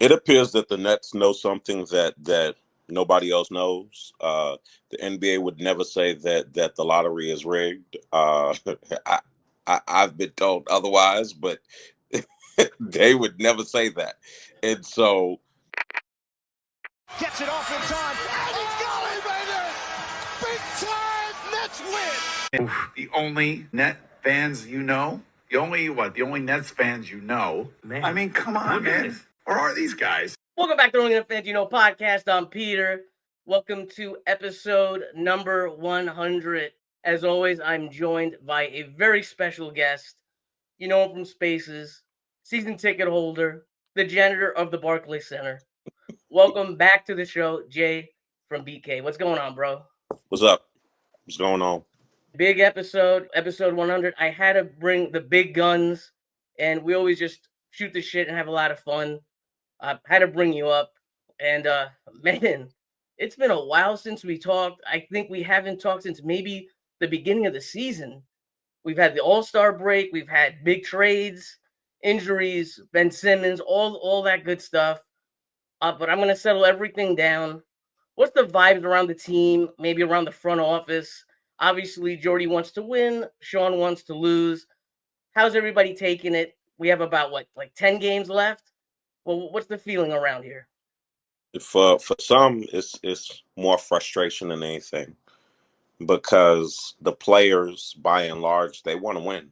It appears that the Nets know something that nobody else knows. The NBA would never say that the lottery is rigged. I, I've been told otherwise, but they would never say that. And so, gets it off in time. And he's got it, baby! Big time Nets win. The only Net fans you know? The only Nets fans you know? Man. I mean, come on, man. Or are these guys? Welcome back to the Only Net Fans You Know podcast. I'm Peter. Welcome to episode number 100. As always, I'm joined by a very special guest. You know him from Spaces, season ticket holder, the janitor of the Barclays Center. Welcome back to the show, Jay from BK. What's going on, bro? what's up? What's going on? Big episode 100. I had to bring the big guns, and we always just shoot the shit and have a lot of fun. I had to bring you up, and man, it's been a while since we talked. I think we haven't talked since maybe the beginning of the season. We've had the All-Star break, we've had big trades, injuries, Ben Simmons, all that good stuff. But I'm going to settle everything down. What's the vibes around the team, maybe around the front office? Obviously, Jordy wants to win. Sean wants to lose. How's everybody taking it? We have about, 10 games left? Well, what's the feeling around here? For some, it's more frustration than anything, because the players, by and large, they want to win.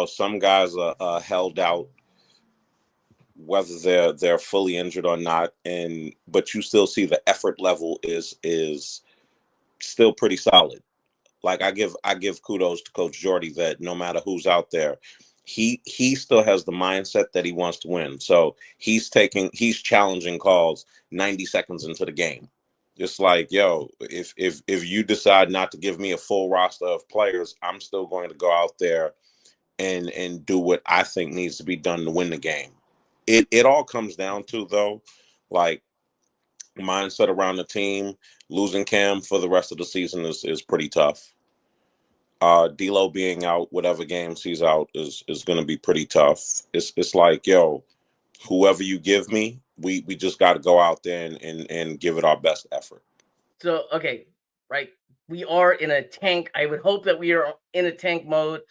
Some guys are held out, whether they're fully injured or not, but you still see the effort level is still pretty solid. I give kudos to Coach Jordy that no matter who's out there, he still has the mindset that he wants to win. So he's challenging calls 90 seconds into the game. It's like, yo, if you decide not to give me a full roster of players, I'm still going to go out there and do what I think needs to be done to win the game. It all comes down to, though, mindset around the team. Losing Cam for the rest of the season is pretty tough. D'Lo being out, whatever games he's out, is going to be pretty tough. It's like, yo, whoever you give me, we just got to go out there and give it our best effort. So, okay, right. We are in a tank. I would hope that we are in a tank mode.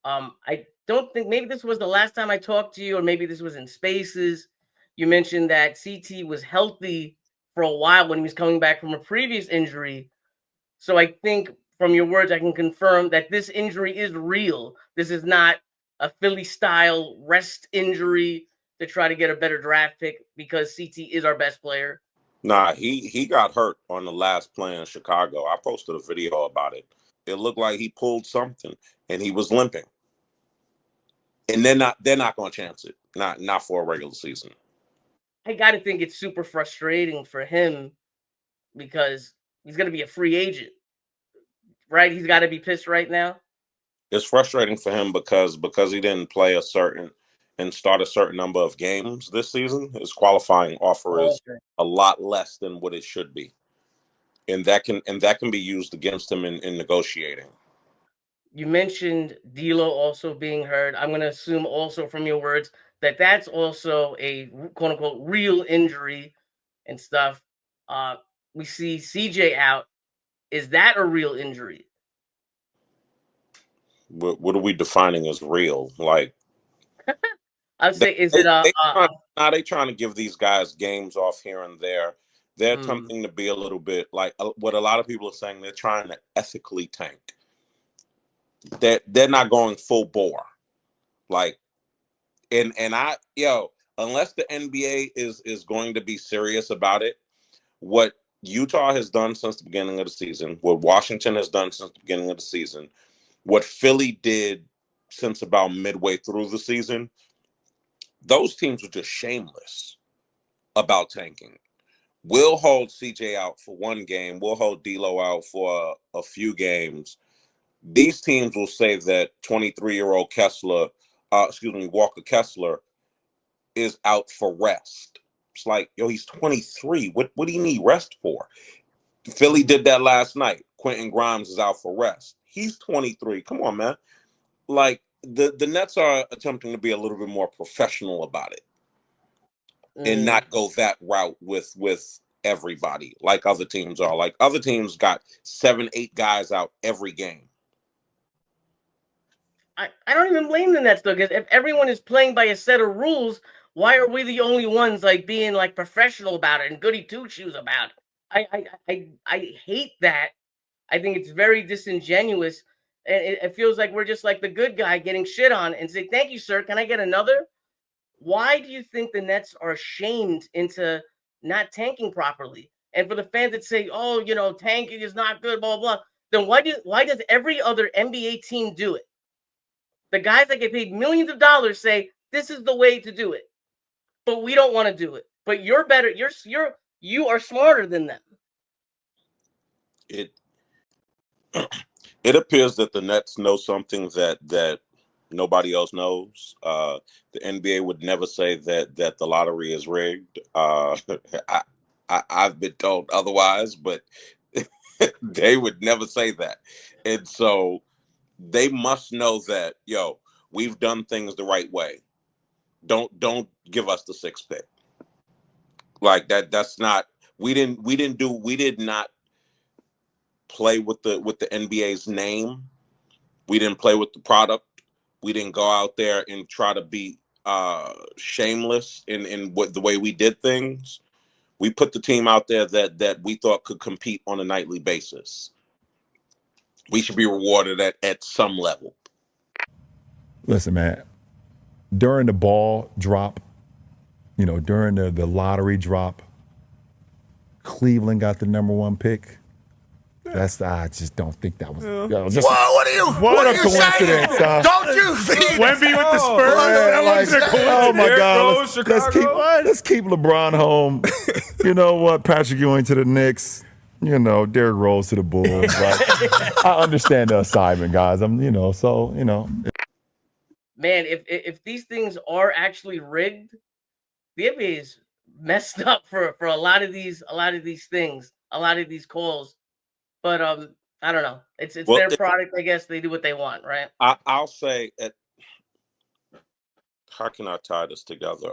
I don't think, maybe this was the last time I talked to you, or maybe this was in Spaces. You mentioned that CT was healthy for a while when he was coming back from a previous injury. So I think from your words, I can confirm that this injury is real. This is not a Philly-style rest injury to try to get a better draft pick because CT is our best player. Nah, he got hurt on the last play in Chicago. I posted a video about it. It looked like he pulled something and he was limping. And they're not going to chance it. Not for a regular season. I got to think it's super frustrating for him because he's going to be a free agent, right? He's got to be pissed right now. It's frustrating for him because he didn't play start a certain number of games this season. His qualifying offer is a lot less than what it should be, and that can be used against him in negotiating. You mentioned D'Lo also being hurt. I'm going to assume also from your words that that's also a quote unquote real injury and stuff. We see CJ out. Is that a real injury? What are we defining as real? I'd say, they trying to give these guys games off here and there. They're attempting to be a little bit like what a lot of people are saying. They're trying to ethically tank. They're not going full bore. Unless the NBA is going to be serious about it, what Utah has done since the beginning of the season, what Washington has done since the beginning of the season, what Philly did since about midway through the season, those teams were just shameless about tanking. We'll hold CJ out for one game. We'll hold D'Lo out for a few games. These teams will say that 23-year-old Walker Kessler is out for rest. It's like, yo, he's 23. What do you need rest for? Philly did that last night. Quentin Grimes is out for rest. He's 23. Come on, man. The Nets are attempting to be a little bit more professional about it. and not go that route with everybody like other teams are. Like other teams got 7-8 guys out every game. I don't even blame the Nets though, because if everyone is playing by a set of rules, why are we the only ones like being like professional about it and goody two shoes about it? I hate that. I think it's very disingenuous, and it feels like we're just like the good guy getting shit on and say, "Thank you, sir. Can I get another?" Why do you think the Nets are shamed into not tanking properly? And for the fans that say, "Oh, you know, tanking is not good," blah blah, then why does every other NBA team do it? The guys that get paid millions of dollars say this is the way to do it, but we don't want to do it. But you're better. You are smarter than them. It appears that the Nets know something that nobody else knows. The NBA would never say that the lottery is rigged. I've been told otherwise, but they would never say that. And so they must know that, we've done things the right way. Don't give us the 6th pick. Like that's not, we did not play with the NBA's name. We didn't play with the product. We didn't go out there and try to be shameless in what the way we did things. We put the team out there that we thought could compete on a nightly basis. We should be rewarded at some level. Listen, man, during the ball drop, during the lottery drop, Cleveland got the #1 pick. I just don't think that was. What a coincidence! Don't you think? Wemby with the Spurs. That wasn't a coincidence. Oh my Derrick God! Rose, Let's keep LeBron home. You know what? Patrick Ewing to the Knicks. Derrick Rose to the Bulls. Like, I understand the assignment, guys. Man, if these things are actually rigged, the NBA is messed up for a lot of these things, a lot of these calls. But I don't know. It's their product, I guess. They do what they want, right? I'll say how can I tie this together?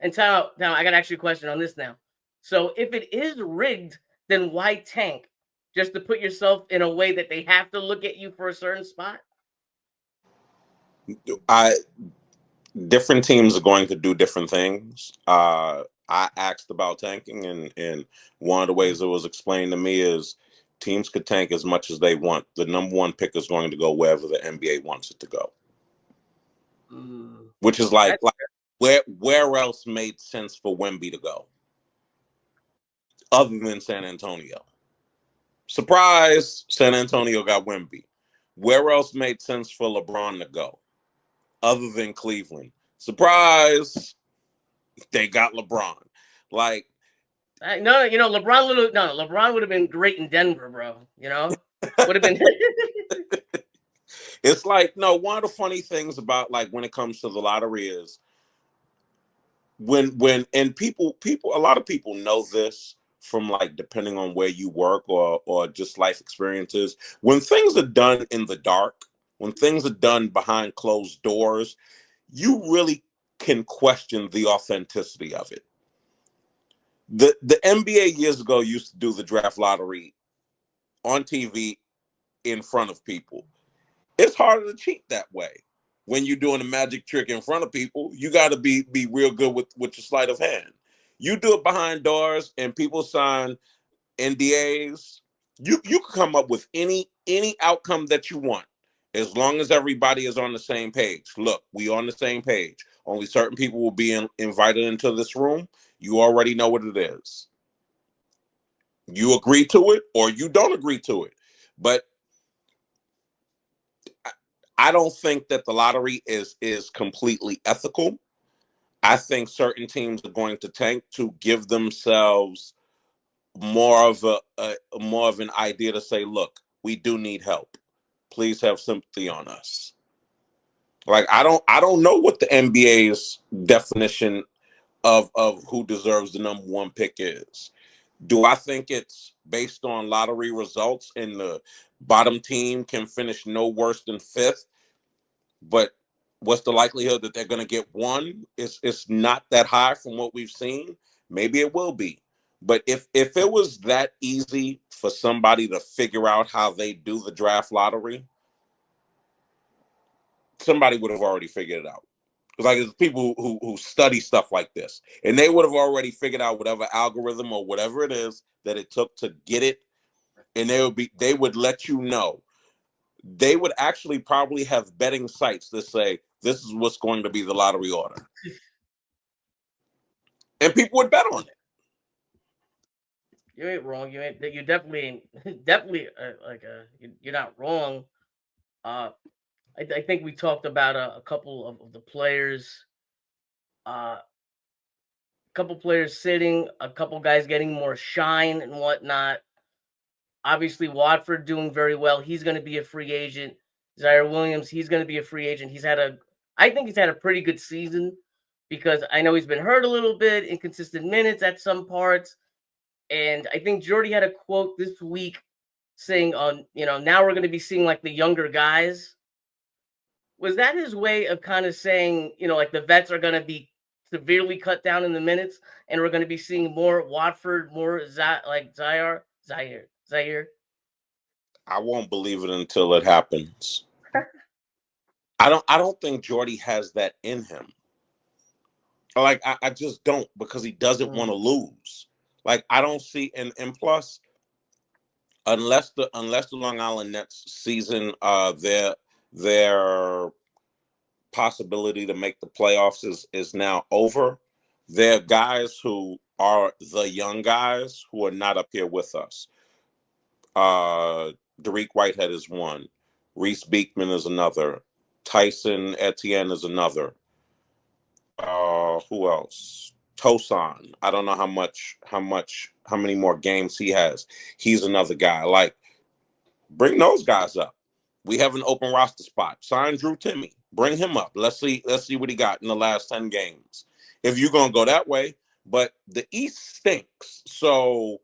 And now I got to ask you a question on this now. So if it is rigged, then why tank? Just to put yourself in a way that they have to look at you for a certain spot? Different teams are going to do different things. I asked about tanking, and one of the ways it was explained to me is teams could tank as much as they want. The #1 pick is going to go wherever the NBA wants it to go. Which is like where else made sense for Wemby to go other than San Antonio? Surprise, San Antonio got Wemby. Where else made sense for LeBron to go other than Cleveland? Surprise, they got LeBron. Like, no, LeBron would have been great in Denver, bro. Would have been. It's like, no, one of the funny things about, like, when it comes to the lottery is when people, a lot of people know this from, like, depending on where you work or just life experiences. When things are done in the dark, when things are done behind closed doors, you really can question the authenticity of it. The NBA years ago used to do the draft lottery on TV in front of people. It's harder to cheat that way. When you're doing a magic trick in front of people, you got to be real good with your sleight of hand. You do it behind doors and people sign NDAs, you can come up with any outcome that you want as long as everybody is on the same page. Look, we on the same page. Only certain people will be invited into this room. You already know what it is. You agree to it or you don't agree to it. But I don't think that the lottery is completely ethical. I think certain teams are going to tank to give themselves more of an idea to say, look, we do need help. Please have sympathy on us. Like, I don't know what the NBA's definition of who deserves the #1 pick is. Do I think it's based on lottery results and the bottom team can finish no worse than 5th? But what's the likelihood that they're going to get one? It's not that high from what we've seen. Maybe it will be. But if it was that easy for somebody to figure out how they do the draft lottery, somebody would have already figured it out. It's like there's people who study stuff like this, and they would have already figured out whatever algorithm or whatever it is that it took to get it, and they would let you know. They would actually probably have betting sites that say this is what's going to be the lottery order, and people would bet on it. You ain't wrong. You definitely you're not wrong. I think we talked about a couple of the players, a couple players sitting, a couple guys getting more shine and whatnot. Obviously, Watford doing very well. He's going to be a free agent. Zaire Williams, he's going to be a free agent. I think he's had a pretty good season because I know he's been hurt a little bit, inconsistent minutes at some parts. And I think Jordy had a quote this week saying, now we're going to be seeing like the younger guys. Was that his way of kind of saying, like the vets are going to be severely cut down in the minutes and we're going to be seeing more Watford, more Zaire? I won't believe it until it happens. I don't think Jordy has that in him. Like I just don't, because he doesn't want to lose. Like I don't see, and plus, unless the Long Island Nets season their possibility to make the playoffs is now over, there are guys who are the young guys who are not up here with us. Dariq Whitehead is one. Reese Beekman is another. Tyson Etienne is another. Who else? Tosan. I don't know how many more games he has. He's another guy. Like, bring those guys up. We have an open roster spot. Sign Drew Timmy. Bring him up. Let's see what he got in the last 10 games. If you're gonna go that way, but the East stinks. So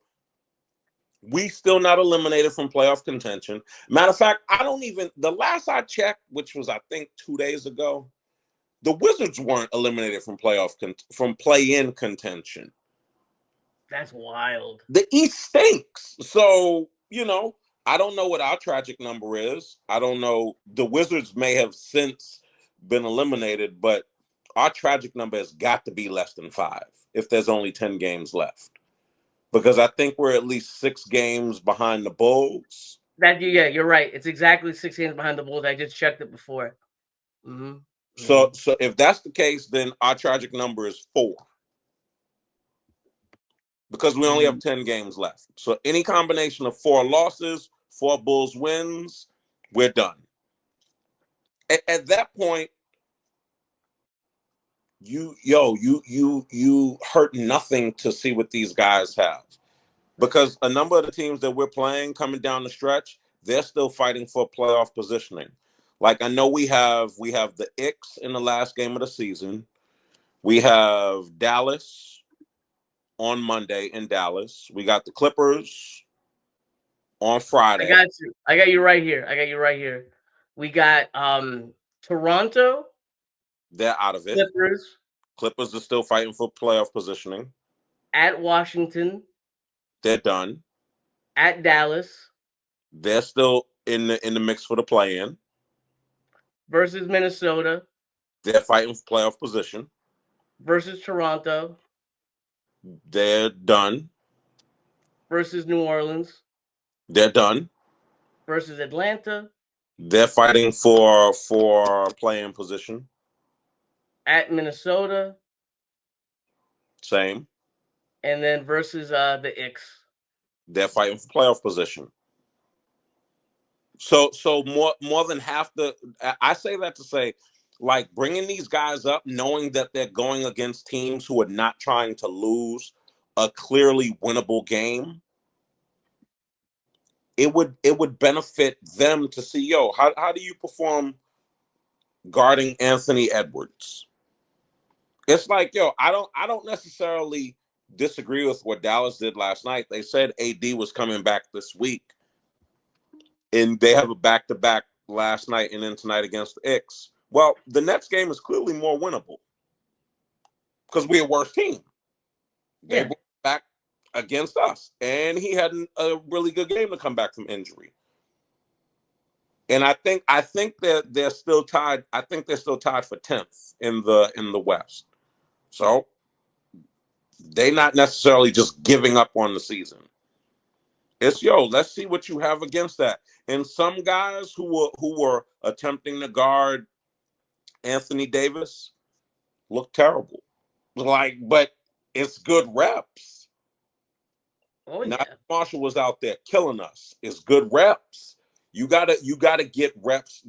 we still not eliminated from playoff contention. Matter of fact, the last I checked, which was I think 2 days ago, the Wizards weren't eliminated from play-in contention. That's wild. The East stinks. So, I don't know what our tragic number is. I don't know. The Wizards may have since been eliminated, but our tragic number has got to be less than 5 if there's only 10 games left. Because I think we're at least 6 games behind the Bulls. You're right. It's exactly 6 games behind the Bulls. I just checked it before. Mm-hmm. So if that's the case, then our tragic number is 4. Because we only have 10 games left. So any combination of 4 losses, 4 Bulls wins, we're done. At that point, you hurt nothing to see what these guys have. Because a number of the teams that we're playing coming down the stretch, they're still fighting for playoff positioning. Like I know we have the Icks in the last game of the season. We have Dallas on Monday in Dallas. We got the Clippers on Friday. I got you right here. We got Toronto. They're out of it. Clippers are still fighting for playoff positioning. At Washington. They're done. At Dallas. They're still in the mix for the play-in. Versus Minnesota. They're fighting for playoff position. Versus Toronto. They're done. Versus New Orleans. They're done. Versus Atlanta. They're fighting for play-in position. At Minnesota. Same. And then versus the Icks. They're fighting for playoff position. So more than half I say that to say, like, bringing these guys up, knowing that they're going against teams who are not trying to lose a clearly winnable game, it would benefit them to see, how do you perform guarding Anthony Edwards? It's like, I don't necessarily disagree with what Dallas did last night. They said AD was coming back this week, and they have a back-to-back last night and then tonight against the Icks. Well, the Nets game is clearly more winnable because we're a worse team. They were back against us, and he had a really good game to come back from injury. And I think that they're still tied. I think they're still tied for 10th in the West. So they're not necessarily just giving up on the season. It's let's see what you have against that. And some guys who were attempting to guard Anthony Davis look terrible. But it's good reps. Oh, yeah. Not Marshall was out there killing us. It's good reps. You gotta get reps.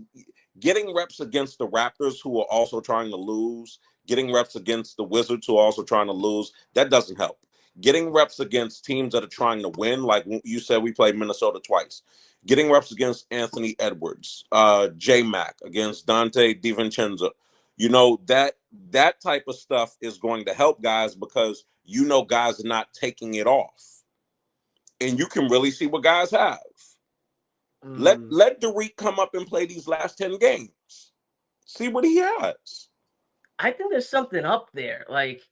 Getting reps against the Raptors, who are also trying to lose, getting reps against the Wizards, who are also trying to lose, that doesn't help. Getting reps against teams that are trying to win, like you said, we played Minnesota twice. Getting reps against Anthony Edwards, J-Mac, against Dante DiVincenzo. That type of stuff is going to help guys because guys are not taking it off. And you can really see what guys have. Let Dariq come up and play these last 10 games. See what he has. I think there's something up there. Like,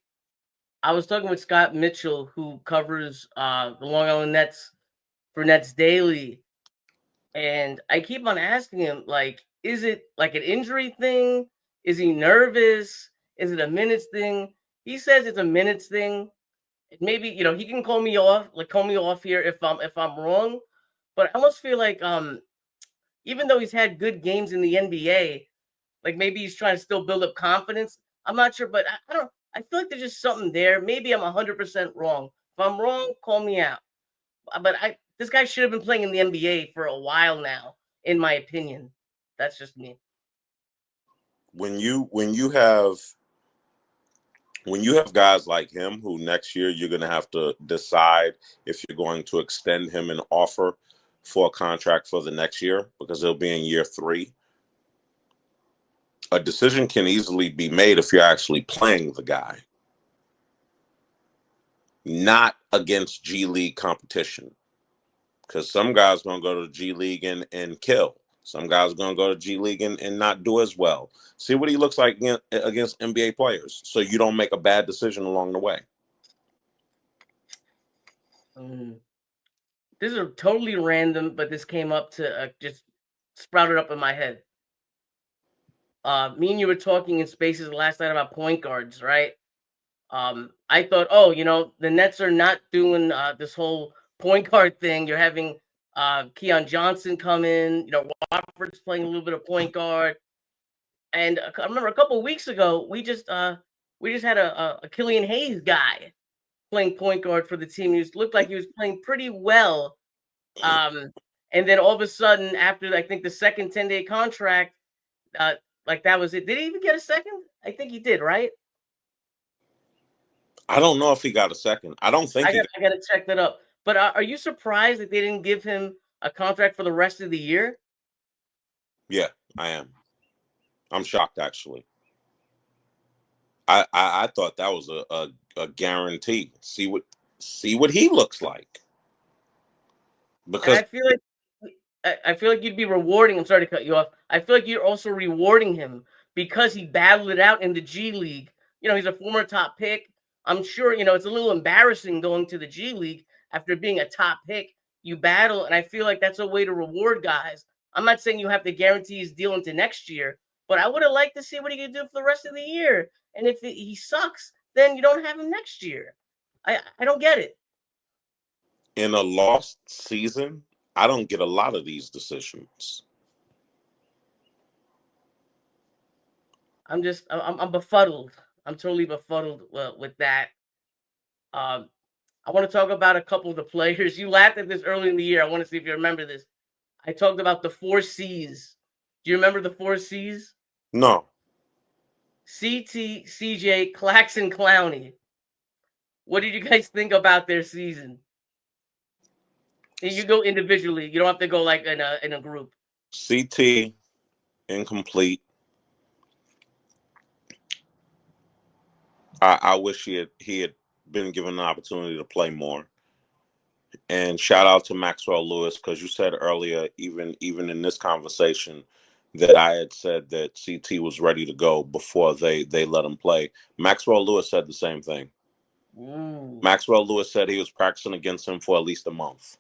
I was talking with Scott Mitchell, who covers the Long Island Nets for Nets Daily, and I keep on asking him, like, is it like an injury thing? Is he nervous? Is it a minutes thing? He says it's a minutes thing. Maybe he can call me off here if I'm wrong, but I almost feel like even though he's had good games in the NBA, like maybe he's trying to still build up confidence. I'm not sure, but I don't. I feel like there's just something there. Maybe I'm 100% wrong. If I'm wrong, call me out. But this guy should have been playing in the NBA for a while now, in my opinion. That's just me. When you have guys like him, who next year you're going to have to decide if you're going to extend him an offer for a contract for the next year, because he'll be in year 3. A decision can easily be made if you're actually playing the guy, not against G League competition. Because some guys are going to go to the G League and kill. Some guys are going to go to G League and not do as well. See what he looks like against NBA players, so you don't make a bad decision along the way. This is totally random, but this came up to just sprouted up in my head. Me and you were talking in Spaces last night about point guards, right? I thought, the Nets are not doing this whole point guard thing. You're having Keon Johnson come in. Watford's playing a little bit of point guard. And I remember a couple of weeks ago, we just had a Killian Hayes guy playing point guard for the team. He looked like he was playing pretty well. And then all of a sudden, after I think the second 10-day contract, that was it. Did he even get a second? I think he did, right? I don't know if he got a second. I don't think I got to check that up. But are you surprised that they didn't give him a contract for the rest of the year? Yeah, I am. I'm shocked, actually. I thought that was a guarantee. See what he looks like. Because I feel like you'd be rewarding. I'm sorry to cut you off. I feel like you're also rewarding him because he battled it out in the G League. He's a former top pick. I'm sure, it's a little embarrassing going to the G League after being a top pick. You battle, and I feel like that's a way to reward guys. I'm not saying you have to guarantee his deal into next year, but I would have liked to see what he could do for the rest of the year. And if he sucks, then you don't have him next year. I don't get it. In a lost season, I don't get a lot of these decisions. I'm befuddled. I'm totally befuddled with that. I want to talk about a couple of the players. You laughed at this early in the year. I want to see if you remember this. I talked about the 4 C's. Do you remember the 4 C's? No. CT, CJ, Claxton, Clowney. What did you guys think about their season? And you go individually. You don't have to go like in a group. CT, incomplete. I wish he had been given an opportunity to play more. And shout out to Maxwell Lewis, because you said earlier, even in this conversation, that I had said that CT was ready to go before they let him play. Maxwell Lewis said the same thing. Ooh, Maxwell Lewis said he was practicing against him for at least a month,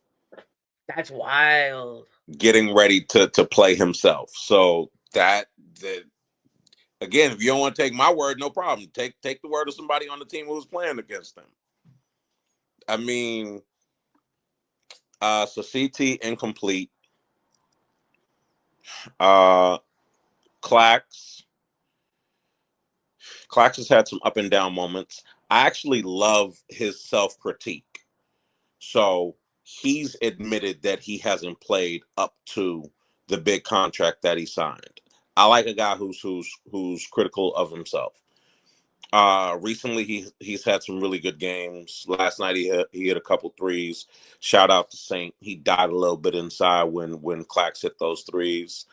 that's wild. getting ready to play himself. So that again, if you don't want to take my word, no problem. Take the word of somebody on the team who was playing against them. I mean, so CT incomplete. Clax has had some up and down moments. I actually love his self-critique. So he's admitted that he hasn't played up to the big contract that he signed. I like a guy who's critical of himself. Recently he's had some really good games. Last night he hit a couple threes. Shout out to Saint. He died a little bit inside when Clax hit those threes.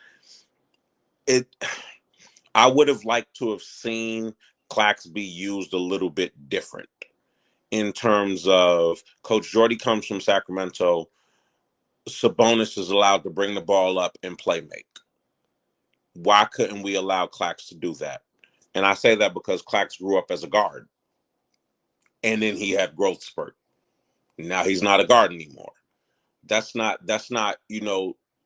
I would have liked to have seen Clax be used a little bit different in terms of Coach Jordy comes from Sacramento. Sabonis is allowed to bring the ball up and play make. Why couldn't we allow Clax to do that? And I say that because Clax grew up as a guard. And then he had growth spurt. Now he's not a guard anymore. That's not,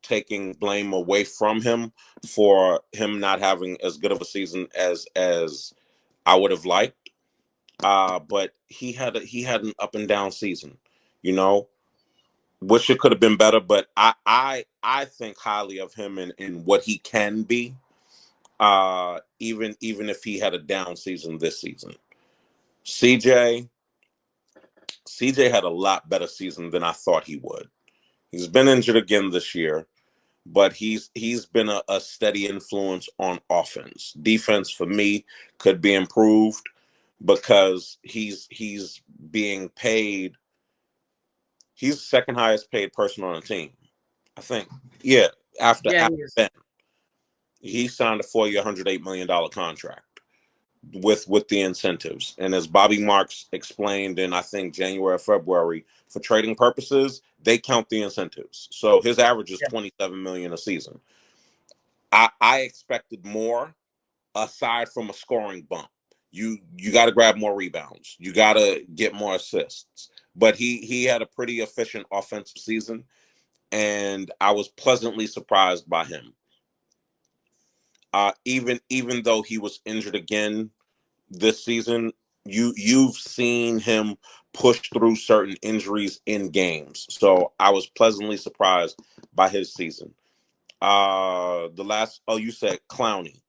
taking blame away from him for him not having as good of a season as I would have liked. But he had an up and down season, Wish it could have been better, but I think highly of him and what he can be. Even if he had a down season this season. CJ had a lot better season than I thought he would. He's been injured again this year, but he's been a steady influence on offense. Defense for me could be improved because he's being paid. He's the second highest paid person on the team, I think. Yeah, after Ben. He signed a 4-year, $108 million contract with the incentives. And as Bobby Marks explained in, I think, January or February, for trading purposes, they count the incentives. So his average is $27 million a season. I expected more aside from a scoring bump. You got to grab more rebounds. You got to get more assists. But he had a pretty efficient offensive season, and I was pleasantly surprised by him. Even though he was injured again this season, you've seen him push through certain injuries in games. So I was pleasantly surprised by his season. You said Clowney.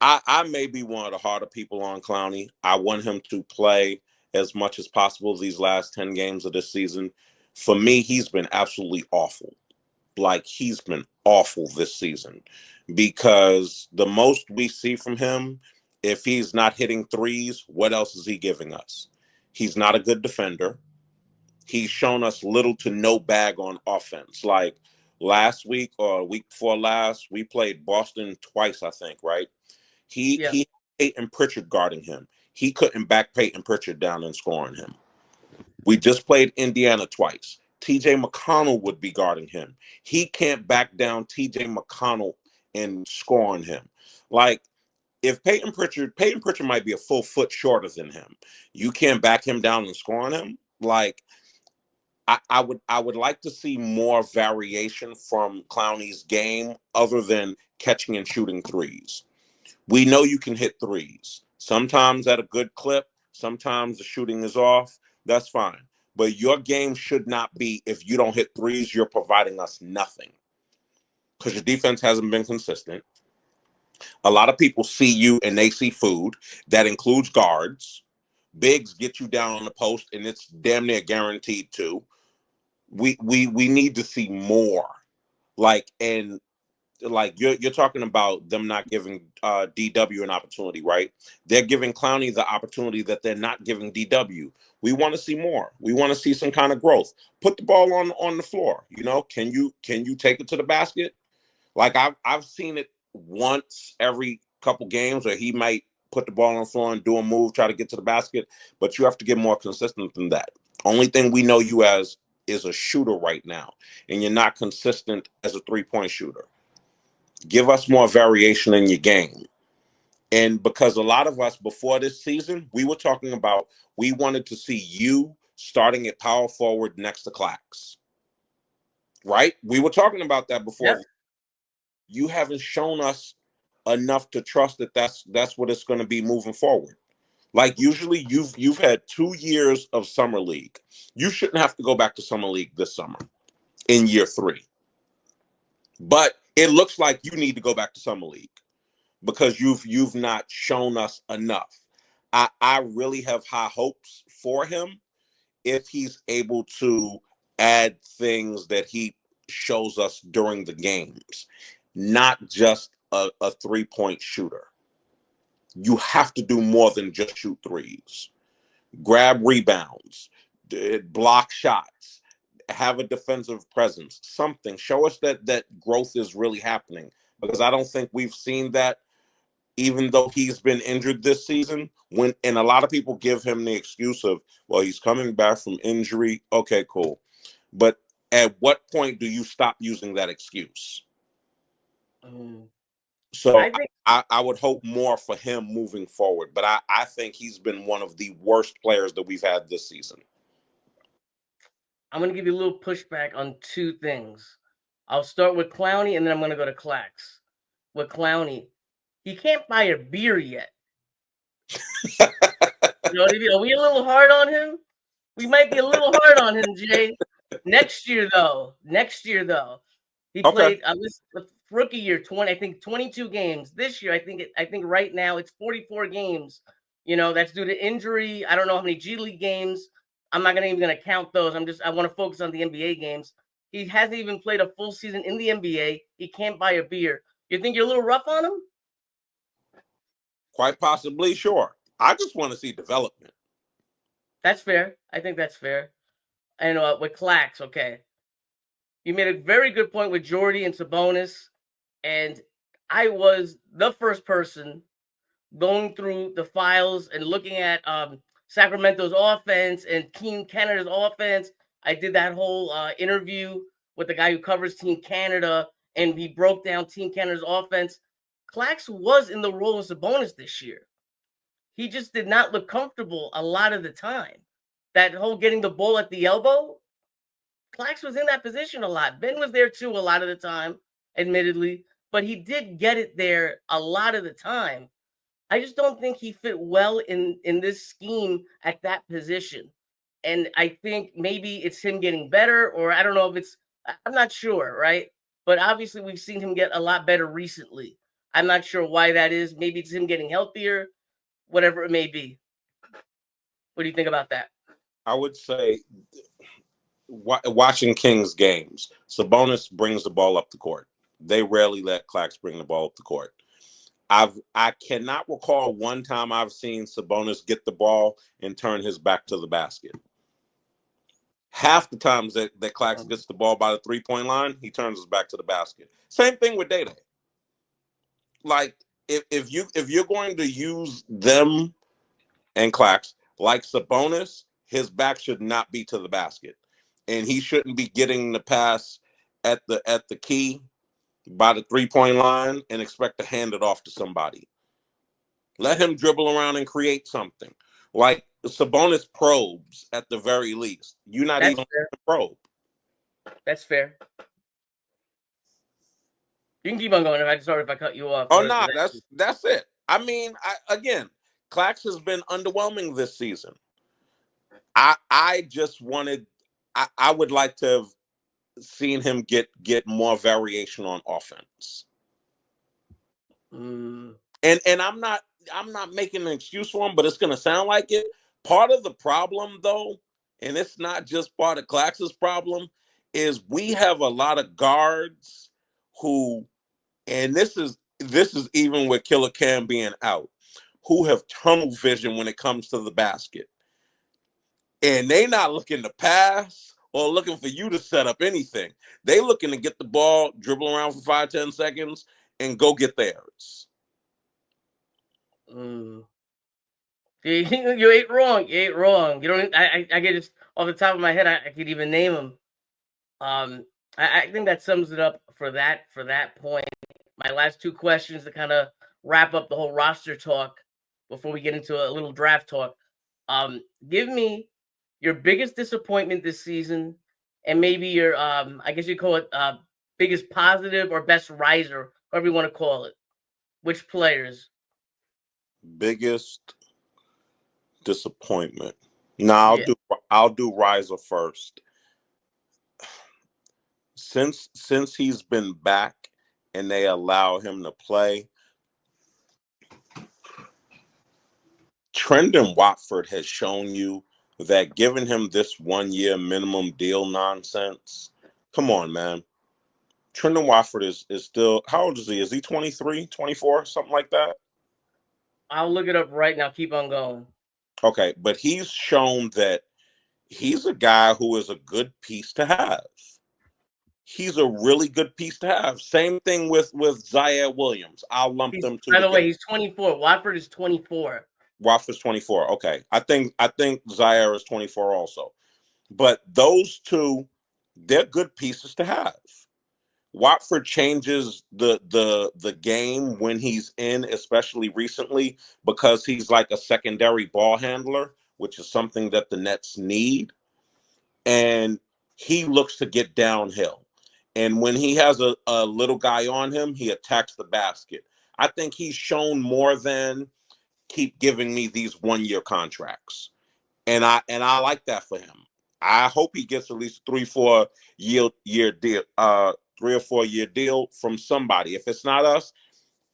I may be one of the harder people on Clowney. I want him to play as much as possible these last 10 games of this season. For me, he's been absolutely awful. Like, he's been awful this season because the most we see from him, if he's not hitting threes, what else is he giving us? He's not a good defender. He's shown us little to no bag on offense. Like last week or week before last, we played Boston twice, I think, right? He had Peyton Pritchard guarding him. He couldn't back Peyton Pritchard down and scoring him. We just played Indiana twice. TJ McConnell would be guarding him. He can't back down TJ McConnell and scoring him. Like, if Peyton Pritchard might be a full foot shorter than him. You can't back him down and scoring him. Like, I would like to see more variation from Clowney's game other than catching and shooting threes. We know you can hit threes. Sometimes at a good clip, sometimes the shooting is off. That's fine. But your game should not be, if you don't hit threes, you're providing us nothing. Because your defense hasn't been consistent. A lot of people see you and they see food. That includes guards. Bigs get you down on the post, and it's damn near guaranteed to. We need to see more. Like you're talking about them not giving DW an opportunity, right? They're giving Clowney the opportunity that they're not giving DW. We want to see more. We want to see some kind of growth. Put the ball on the floor. Can you take it to the basket? Like I've seen it once every couple games where he might put the ball on the floor and do a move, try to get to the basket, but you have to get more consistent than that. Only thing we know you as is a shooter right now, and you're not consistent as a three-point shooter. Give us more variation in your game. And because a lot of us before this season, we were talking about we wanted to see you starting at power forward next to Clax. Right? We were talking about that before. Yep. You haven't shown us enough to trust that that's what it's going to be moving forward. Like usually you've had 2 years of summer league. You shouldn't have to go back to summer league this summer in year 3. But it looks like you need to go back to summer league because you've not shown us enough. I really have high hopes for him if he's able to add things that he shows us during the games, not just a 3-point shooter. You have to do more than just shoot threes. Grab rebounds, block shots, have a defensive presence, something. Show us that growth is really happening, because I don't think we've seen that, even though he's been injured this season. And a lot of people give him the excuse of, well, he's coming back from injury. Okay, cool. But at what point do you stop using that excuse? So I would hope more for him moving forward. But I think he's been one of the worst players that we've had this season. I'm going to give you a little pushback on 2 things. I'll start with Clowney, and then I'm going to go to Clax. With Clowney, he can't buy a beer yet. You know what I mean? Are we a little hard on him? We might be a little hard on him, Jay. Next year, though, he played this rookie year 22 games. This year, I think right now it's 44 games. You know, that's due to injury. I don't know how many G League games. I'm not even gonna count those. I want to focus on the NBA games. He hasn't even played a full season in the NBA. He can't buy a beer. You think you're a little rough on him? Quite possibly, sure. I just want to see development. That's fair. I think that's fair. And with Clax, okay. You made a very good point with Jordy and Sabonis. And I was the first person going through the files and looking at Sacramento's offense and Team Canada's offense. I did that whole interview with the guy who covers Team Canada, and he broke down Team Canada's offense. Clax was in the role of Sabonis this year. He just did not look comfortable a lot of the time. That whole getting the ball at the elbow, Clax was in that position a lot. Ben was there too a lot of the time, admittedly, but he did get it there a lot of the time. I just don't think he fit well in this scheme at that position. And I think maybe it's him getting better, or I don't know if I'm not sure, right? But obviously we've seen him get a lot better recently. I'm not sure why that is. Maybe it's him getting healthier, whatever it may be. What do you think about that? I would say watching Kings games, Sabonis brings the ball up the court. They rarely let Clax bring the ball up the court. I cannot recall one time I've seen Sabonis get the ball and turn his back to the basket. Half the times that Clax gets the ball by the 3-point line, he turns his back to the basket. Same thing with Day-Day. Like if you're going to use them and Clax like Sabonis, his back should not be to the basket, and he shouldn't be getting the pass at the key by the 3-point line and expect to hand it off to somebody. Let him dribble around and create something. Like Sabonis probes at the very least. You're not even a probe. That's fair. You can keep on going. Sorry if I cut you off. Oh no, that's it. I mean, Clax has been underwhelming this season. I just wanted. I would like to have seen him get more variation on offense. And I'm not making an excuse for him, but it's gonna sound like it. Part of the problem, though, and it's not just part of Clax's problem, is we have a lot of guards who, and this is even with Killer Cam being out, who have tunnel vision when it comes to the basket. And they not looking to pass or looking for you to set up anything. They looking to get the ball, dribble around for 5-10 seconds, and go get theirs. You ain't wrong. You ain't wrong. You don't. I get just off the top of my head. I could even name them. I think that sums it up for that point. My last two questions to kind of wrap up the whole roster talk before we get into a little draft talk. Give me your biggest disappointment this season, and maybe your I guess you call it biggest positive or best riser, whatever you want to call it. Which players? Biggest disappointment. Now I'll do riser first. Since he's been back and they allow him to play, Trendon Watford has shown you that giving him this 1 year minimum deal nonsense. Come on, man. Trendon Watford is still, how old is he? Is he 23, 24, something like that? I'll look it up right now. Keep on going. Okay, but he's shown that he's a guy who is a good piece to have. He's a really good piece to have. Same thing with Zaire Williams. I'll lump them two. By the way, he's 24. Watford is 24. Watford's 24. Okay. I think Zaire is 24 also. But those two, they're good pieces to have. Watford changes the game when he's in, especially recently, because he's like a secondary ball handler, which is something that the Nets need. And he looks to get downhill. And when he has a little guy on him, he attacks the basket. I think he's shown more than keep giving me these 1 year contracts. And I like that for him. I hope he gets at least 3-4 year deal, 3 or 4 year deal from somebody. If it's not us,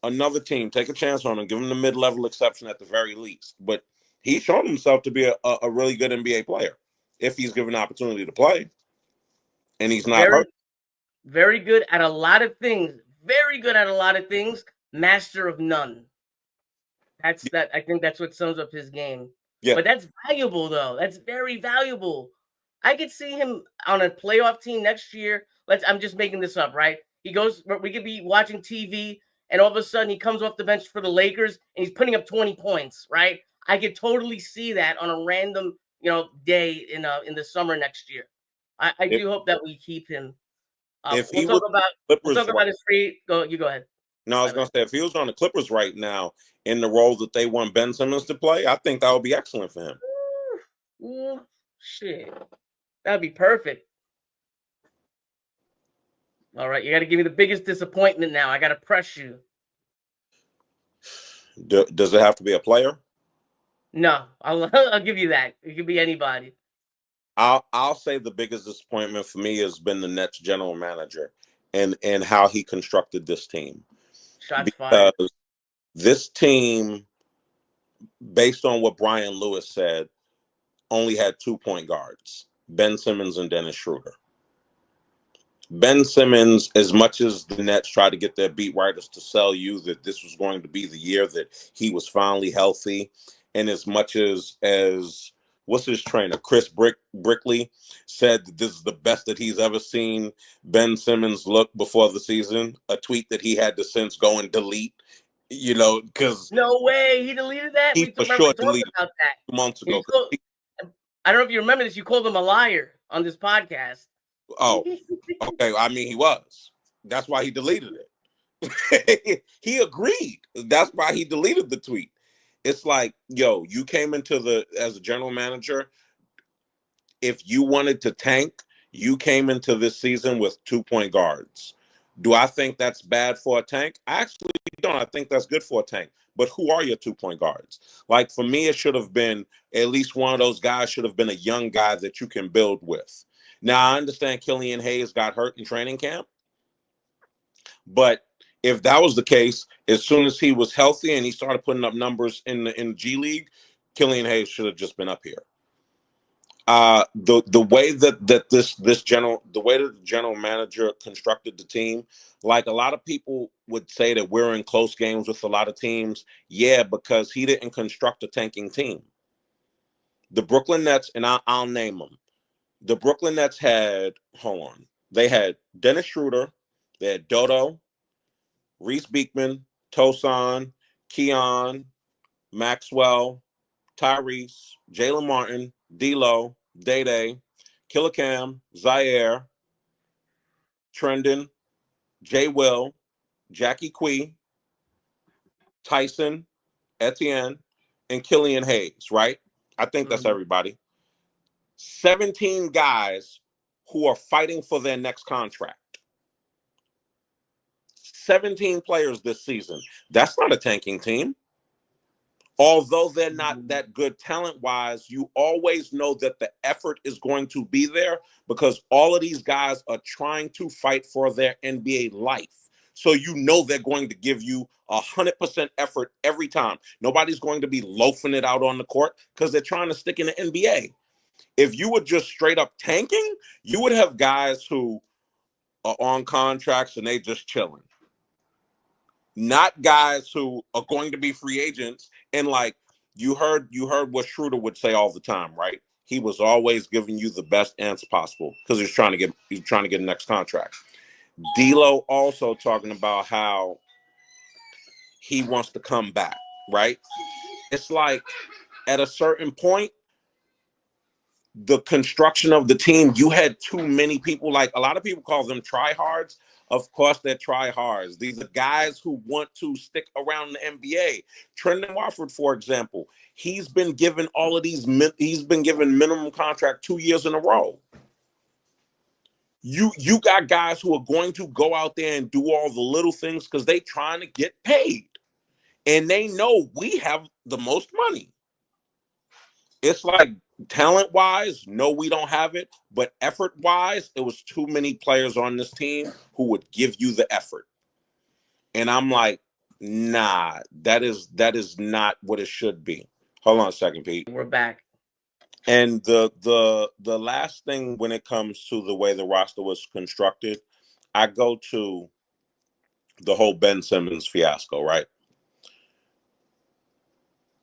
another team, take a chance on him, give him the mid-level exception at the very least. But he's shown himself to be a really good NBA player if he's given an opportunity to play. And he's not hurt. Very good at a lot of things. Very good at a lot of things. Master of none. I think that's what sums up his game. Yeah. But that's valuable, though. That's very valuable. I could see him on a playoff team next year. I'm just making this up, right? We could be watching TV, and all of a sudden he comes off the bench for the Lakers, and he's putting up 20 points, right? I could totally see that on a random, day in the summer next year. I do hope that we keep him. We'll talk about his free. You go ahead. No, I was going to say, if he was on the Clippers right now in the role that they want Ben Simmons to play, I think that would be excellent for him. Ooh, shit. That would be perfect. All right, you got to give me the biggest disappointment now. I got to press you. Does it have to be a player? No, I'll give you that. It could be anybody. I'll say the biggest disappointment for me has been the Nets general manager and how he constructed this team. Shots fired. This team, based on what Brian Lewis said, only had 2 point guards, Ben Simmons and Dennis Schroeder. Ben Simmons, as much as the Nets tried to get their beat writers to sell you that this was going to be the year that he was finally healthy, and as much as what's his trainer, Chris Brickley, said that this is the best that he's ever seen Ben Simmons look before the season, a tweet that he had to since go and delete, because... No way, he deleted that? He for sure deleted about that 2 months ago. I don't know if you remember this, you called him a liar on this podcast. Oh, okay. I mean, he was. That's why he deleted it. He agreed. That's why he deleted the tweet. It's like, yo, you came as a general manager. If you wanted to tank, you came into this season with 2 point guards. Do I think that's bad for a tank? I actually don't. I think that's good for a tank. But who are your 2 point guards? Like, for me, it should have been at least one of those guys should have been a young guy that you can build with. Now, I understand Killian Hayes got hurt in training camp. But if that was the case, as soon as he was healthy and he started putting up numbers in G League, Killian Hayes should have just been up here. The way that the general manager constructed the team, like a lot of people would say that we're in close games with a lot of teams. Yeah, because he didn't construct a tanking team. The Brooklyn Nets, and I'll name them. The Brooklyn Nets had, they had Dennis Schroeder, they had Dodo, Reese Beekman, Tosan, Keon, Maxwell, Tyrese, Jalen Martin, D'Lo, Day-Day, Killer Cam, Zaire, Trendon, Jay Will, Jackie Quee, Tyson, Etienne, and Killian Hayes, right? I think that's everybody. 17 guys who are fighting for their next contract. 17 players this season. That's not a tanking team. Although they're not that good talent-wise, you always know that the effort is going to be there because all of these guys are trying to fight for their NBA life. So you know they're going to give you 100% effort every time. Nobody's going to be loafing it out on the court because they're trying to stick in the NBA. If you were just straight up tanking, you would have guys who are on contracts and they just chilling. Not guys who are going to be free agents. And like you heard what Schroeder would say all the time, right? He was always giving you the best answer possible because he's trying to get the next contract. D'Lo also talking about how he wants to come back, right? It's like at a certain point, the construction of the team, you had too many people. Like a lot of people call them tryhards. Of course, they're tryhards. These are guys who want to stick around the NBA. Trendon Watford, for example, he's been given he's been given minimum contract 2 years in a row. You got guys who are going to go out there and do all the little things because they trying to get paid. And they know we have the most money. It's like talent-wise, no, we don't have it. But effort-wise, it was too many players on this team who would give you the effort. And I'm like, nah, that is not what it should be. Hold on a second, Pete. We're back. And the last thing when it comes to the way the roster was constructed, I go to the whole Ben Simmons fiasco, right?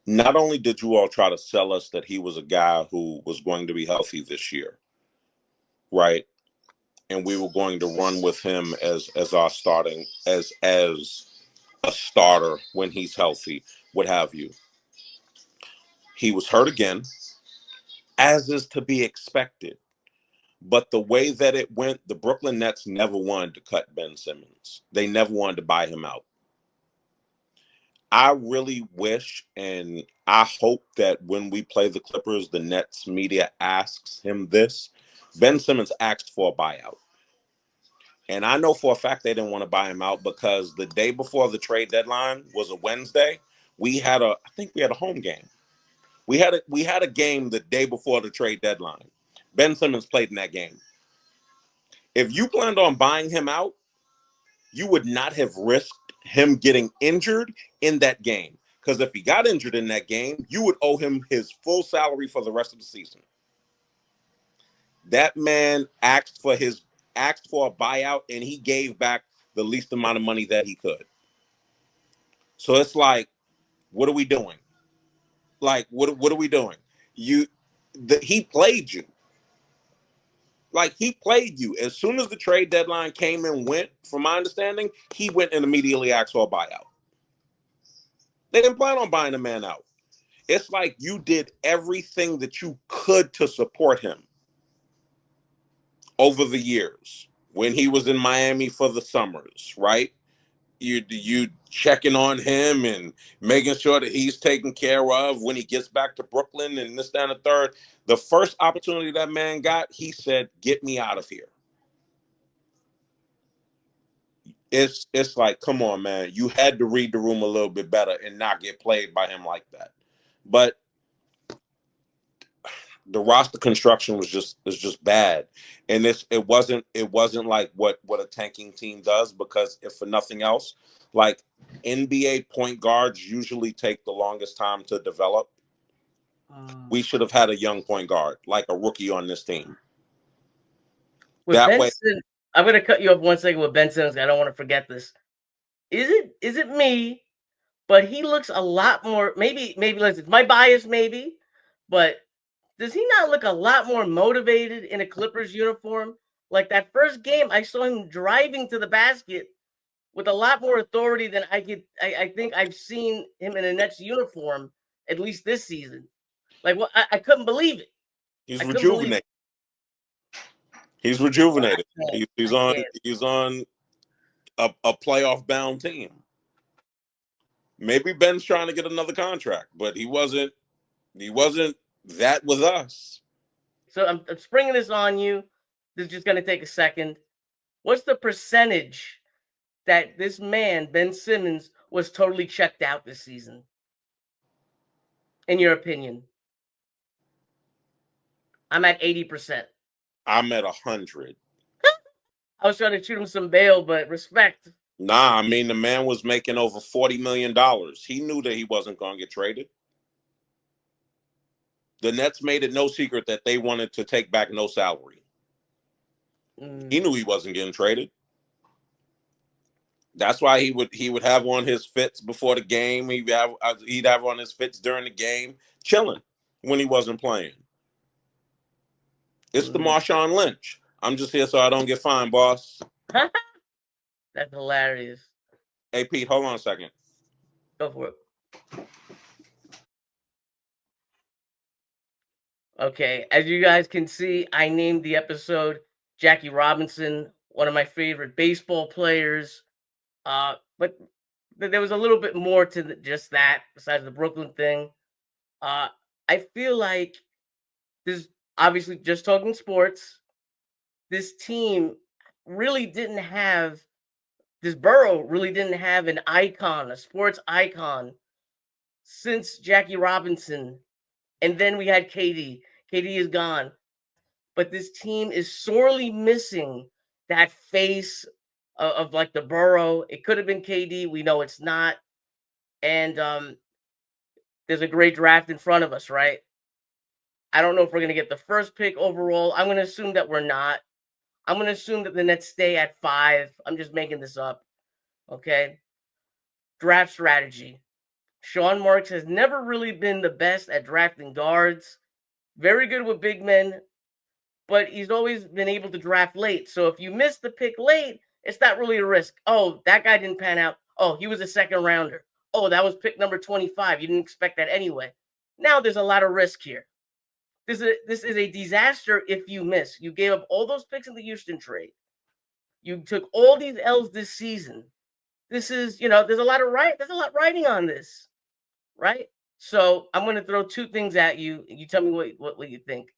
Not only did you all try to sell us that he was a guy who was going to be healthy this year, right? And we were going to run with him as our starting, as a starter when he's healthy, what have you. He was hurt again, as is to be expected. But the way that it went, the Brooklyn Nets never wanted to cut Ben Simmons. They never wanted to buy him out. I really wish and I hope that when we play the Clippers, the Nets media asks him this. Ben Simmons asked for a buyout. And I know for a fact they didn't want to buy him out because the day before the trade deadline was a Wednesday. I think we had a home game. We had a game the day before the trade deadline. Ben Simmons played in that game. If you planned on buying him out, you would not have risked him getting injured in that game. Because if he got injured in that game, you would owe him his full salary for the rest of the season. That man asked for a buyout, and he gave back the least amount of money that he could. So it's like, what are we doing? Like, what are we doing? He played you. Like, he played you. As soon as the trade deadline came and went, from my understanding, he went and immediately asked for a buyout. They didn't plan on buying the man out. It's like you did everything that you could to support him over the years when he was in Miami for the summers, right? You checking on him and making sure that he's taken care of when he gets back to Brooklyn and this, that, and the third. The first opportunity that man got, he said, "Get me out of here." It's like, come on, man. You had to read the room a little bit better and not get played by him like that. But the roster construction was just bad, and it wasn't like what a tanking team does, because if for nothing else, like NBA point guards usually take the longest time to develop. We should have had a young point guard, like a rookie, on this team. With That Ben way, Simmons, I'm gonna cut you up 1 second with Ben Simmons. I don't want to forget this. Is it me? But he looks a lot more. Maybe it's my bias, maybe. But does he not look a lot more motivated in a Clippers uniform? Like that first game, I saw him driving to the basket with a lot more authority than I think I've seen him in a Nets uniform, at least this season. Like, what? I couldn't believe it. He's I couldn't believe rejuvenated. it. He's rejuvenated. I He's can't. on a playoff bound team. Maybe Ben's trying to get another contract, but he wasn't that with us. So I'm springing this on you. This is just going to take a second. What's the percentage that this man, Ben Simmons, was totally checked out this season? In your opinion? I'm at 80%. I'm at 100. I was trying to shoot him some bail, but respect. Nah, I mean, the man was making over $40 million. He knew that he wasn't going to get traded. The Nets made it no secret that they wanted to take back no salary. He knew he wasn't getting traded. That's why he would have on his fits before the game. He'd have on his fits during the game, chilling when he wasn't playing. It's the Marshawn Lynch. I'm just here so I don't get fined, boss. That's hilarious. Hey, Pete, hold on a second. Go for it. Okay, as you guys can see, I named the episode Jackie Robinson, one of my favorite baseball players. But there was a little bit more to just that, besides the Brooklyn thing. I feel like this, obviously, just talking sports, this team really didn't have, this borough really didn't have an icon, a sports icon, since Jackie Robinson. And then we had KD. KD is gone. But this team is sorely missing that face of like the borough. It could have been KD. We know it's not. And there's a great draft in front of us, right? I don't know if we're going to get the first pick overall. I'm going to assume that we're not. I'm going to assume that the Nets stay at 5. I'm just making this up. Okay. Draft strategy. Sean Marks has never really been the best at drafting guards. Very good with big men, but he's always been able to draft late. So if you miss the pick late, it's not really a risk. Oh, that guy didn't pan out. Oh, he was a second rounder. Oh, that was pick number 25. You didn't expect that anyway. Now there's a lot of risk here. This is a disaster if you miss. You gave up all those picks in the Houston trade. You took all these L's this season. This is, there's a lot riding on this, right? So I'm going to throw 2 things at you. You tell me what you think.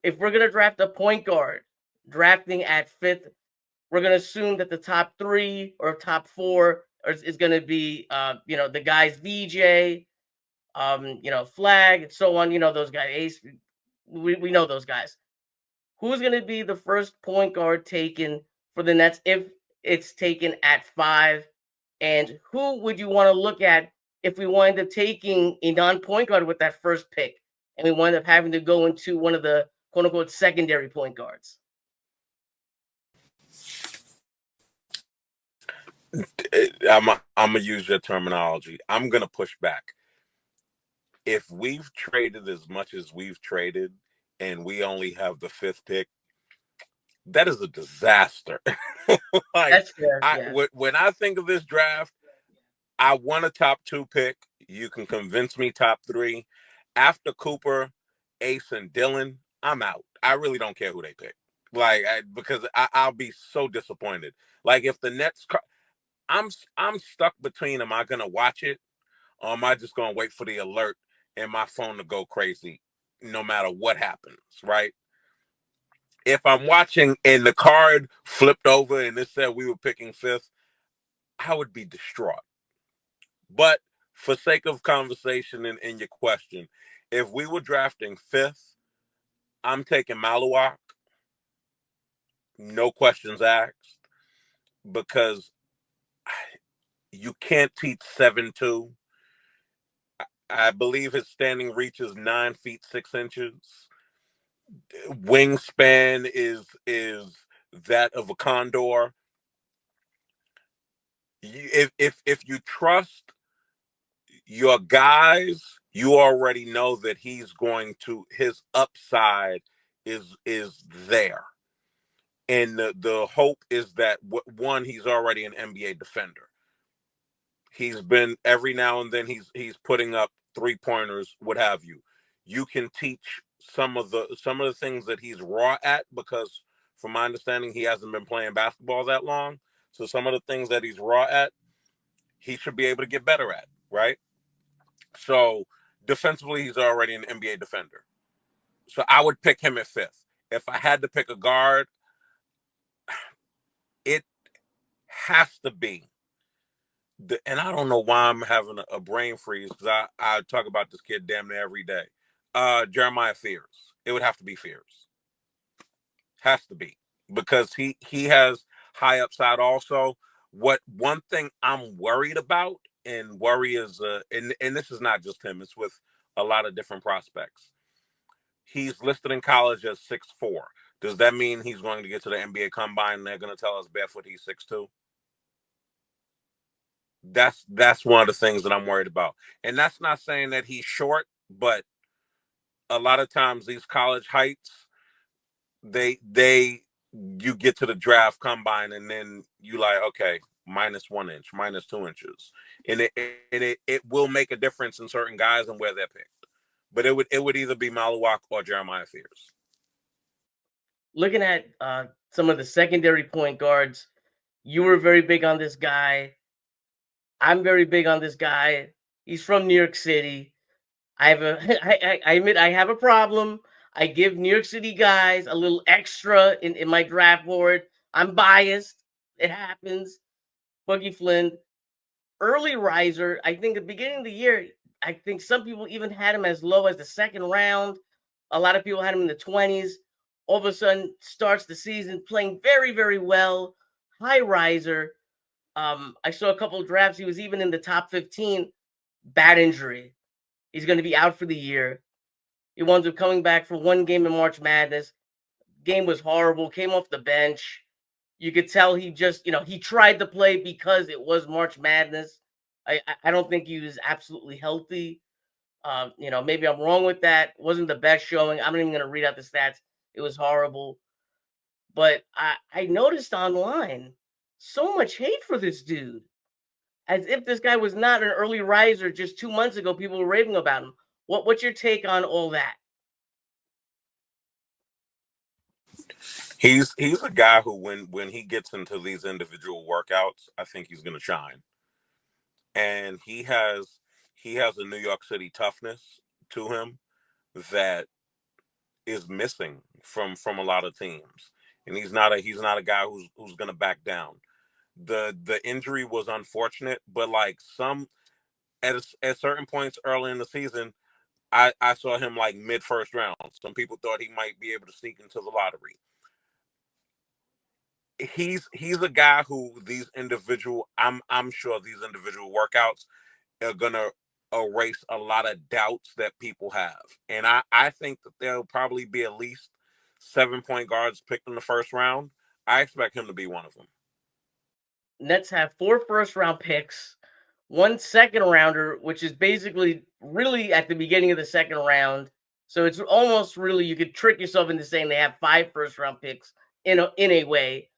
If we're going to draft a point guard, drafting at 5th, we're going to assume that the top 3 or top 4 is going to be, the guys VJ, Flag, and so on. Those guys, Ace. We know those guys. Who's going to be the first point guard taken for the Nets if it's taken at 5? And who would you want to look at if we wind up taking a non-point guard with that first pick and we wind up having to go into one of the quote-unquote secondary point guards? I'm going to use your terminology. I'm going to push back. If we've traded as much as we've traded and we only have the 5th pick, that is a disaster. That's fair. Yeah. When I think of this draft, I want a top 2 pick. You can convince me top 3. After Cooper, Ace, and Dylan, I'm out. I really don't care who they pick. Because I'll be so disappointed. Like if the Nets, I'm stuck between, am I going to watch it or am I just going to wait for the alert and my phone to go crazy no matter what happens, right? If I'm watching and the card flipped over and it said we were picking 5th, I would be distraught. But for sake of conversation and in your question, if we were drafting 5th, I'm taking Maluak. No questions asked. Because you can't teach 7'2". I believe his standing reach is 9 feet 6 inches. Wingspan is that of a condor. If you trust your guys, you already know that his upside is there. And the hope is that, one, he's already an NBA defender. He's been, every now and then he's putting up 3-pointers, what have you. You can teach some of the things that he's raw at, because from my understanding, he hasn't been playing basketball that long. So some of the things that he's raw at, he should be able to get better at, right? So defensively, he's already an NBA defender. So I would pick him at 5th. If I had to pick a guard, it has to be. And I don't know why I'm having a brain freeze, because I talk about this kid damn near every day. Jeremiah Fears. It would have to be Fears. Has to be. Because he has high upside also. One thing I'm worried about, and worry is and this is not just him, it's with a lot of different prospects. He's listed in college as 6'4". Does that mean he's going to get to the NBA combine and they're going to tell us barefoot he's 6'2"? That's one of the things that I'm worried about. And that's not saying that he's short, but a lot of times these college heights, you get to the draft combine and then you like, okay, -1 inch, -2 inches. And it will make a difference in certain guys and where they're picked. But it would either be Maluak or Jeremiah Fears. Looking at some of the secondary point guards, you were very big on this guy. I'm very big on this guy. He's from New York City. I admit I have a problem. I give New York City guys a little extra in my draft board. I'm biased. It happens. Boogie Flynn, early riser. I think at the beginning of the year, I think some people even had him as low as the 2nd round. A lot of people had him in the 20s. All of a sudden, starts the season playing very, very well. High riser. I saw a couple of drafts. He was even in the top 15. Bad injury. He's going to be out for the year. He winds up coming back for one game in March Madness. Game was horrible. Came off the bench. You could tell he just, he tried to play because it was March Madness. I don't think he was absolutely healthy. Maybe I'm wrong with that. Wasn't the best showing. I'm not even going to read out the stats. It was horrible. But I noticed online so much hate for this dude. As if this guy was not an early riser just 2 months ago. People were raving about him. What's your take on all that? He's a guy who, when he gets into these individual workouts, I think he's going to shine. And he has a New York City toughness to him that is missing from a lot of teams. And he's not a guy who's going to back down. The injury was unfortunate, but like at certain points early in the season, I saw him like mid-first round. Some people thought he might be able to sneak into the lottery. He's a guy who I'm sure these individual workouts are gonna erase a lot of doubts that people have. And I think that there'll probably be at least 7 point guards picked in the first round. I expect him to be one of them. Nets have 4 first-round picks, 1 second-rounder, which is basically really at the beginning of the second round. So it's almost really, you could trick yourself into saying they have 5 first-round picks in a way.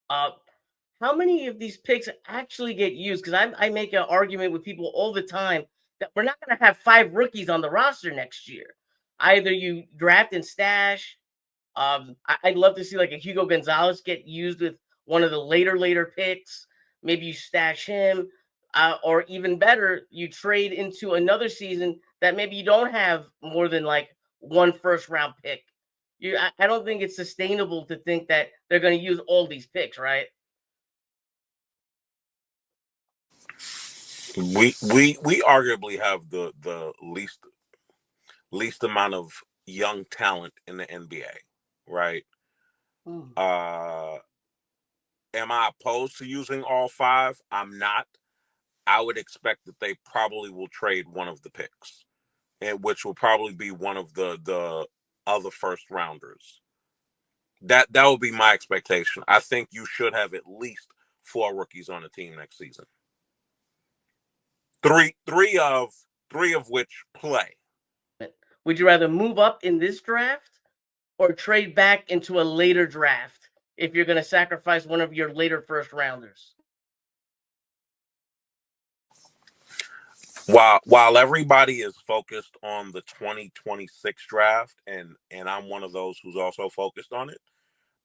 How many of these picks actually get used? Because I make an argument with people all the time that we're not going to have 5 rookies on the roster next year. Either you draft and stash. I'd love to see like a Hugo Gonzalez get used with one of the later picks. Maybe you stash him, or even better, you trade into another season that maybe you don't have more than like 1 first-round pick. I don't think it's sustainable to think that they're going to use all these picks, right? We arguably have the least amount of young talent in the NBA, right? Am I opposed to using all 5? I'm not. I would expect that they probably will trade one of the picks, and which will probably be one of the other first rounders. That will be my expectation. I think you should have at least 4 rookies on the team next season. Three of which play. Would you rather move up in this draft or trade back into a later draft if you're going to sacrifice one of your later first rounders? While everybody is focused on the 2026 draft, and I'm one of those who's also focused on it,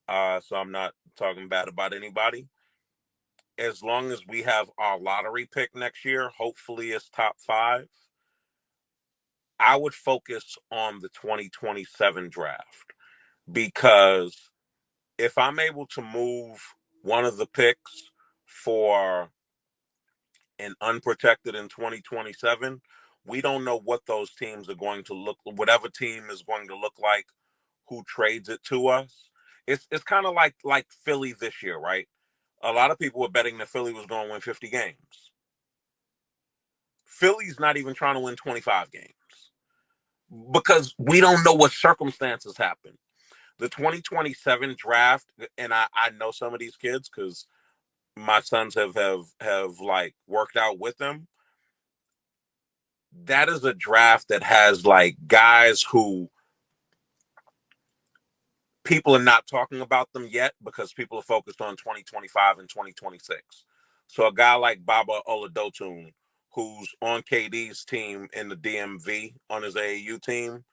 so I'm not talking bad about anybody. As long as we have our lottery pick next year, hopefully it's top 5. I would focus on the 2027 draft, because if I'm able to move one of the picks for an unprotected in 2027, we don't know what those teams are going to look, whatever team is going to look like who trades it to us. It's kind of like Philly this year, right? A lot of people were betting that Philly was going to win 50 games. Philly's not even trying to win 25 games because we don't know what circumstances happen. The 2027 draft, and I know some of these kids because my sons have like worked out with them. That is a draft that has like guys who people are not talking about them yet because people are focused on 2025 and 2026. So a guy like Baba Oladotun, who's on KD's team in the DMV on his AAU team,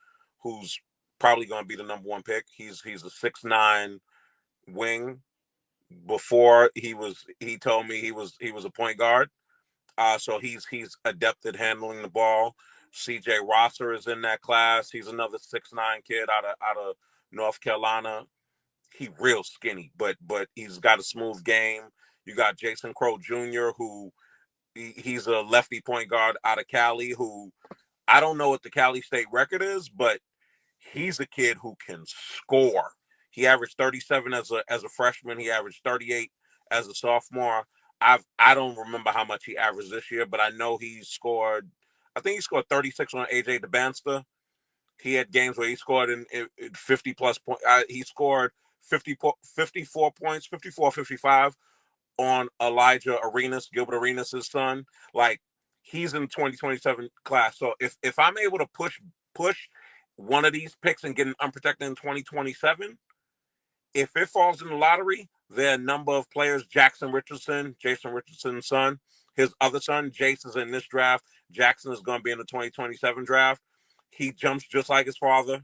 who's probably going to be the number 1 pick. He's a 6'9" wing. Before he told me he was a point guard. So he's adept at handling the ball. CJ Rosser is in that class. He's another 6'9" kid out of North Carolina. He real skinny, but he's got a smooth game. You got Jason Crow Jr., who he's a lefty point guard out of Cali, who I don't know what the Cali State record is, but he's a kid who can score. He averaged 37 as a freshman. He averaged 38 as a sophomore. I don't remember how much he averaged this year, but I know he scored. I think he scored 36 on AJ DeBansta. He had games where he scored in 50 plus points. He scored 54 points, 54, 55 on Elijah Arenas, Gilbert Arenas' son. Like, he's in the 2027 class. So if I'm able to push one of these picks and get an unprotected in 2027, if it falls in the lottery, there are a number of players. Jason Richardson's son, his other son, Jace, is in this draft. Jackson is going to be in the 2027 draft. He jumps just like his father.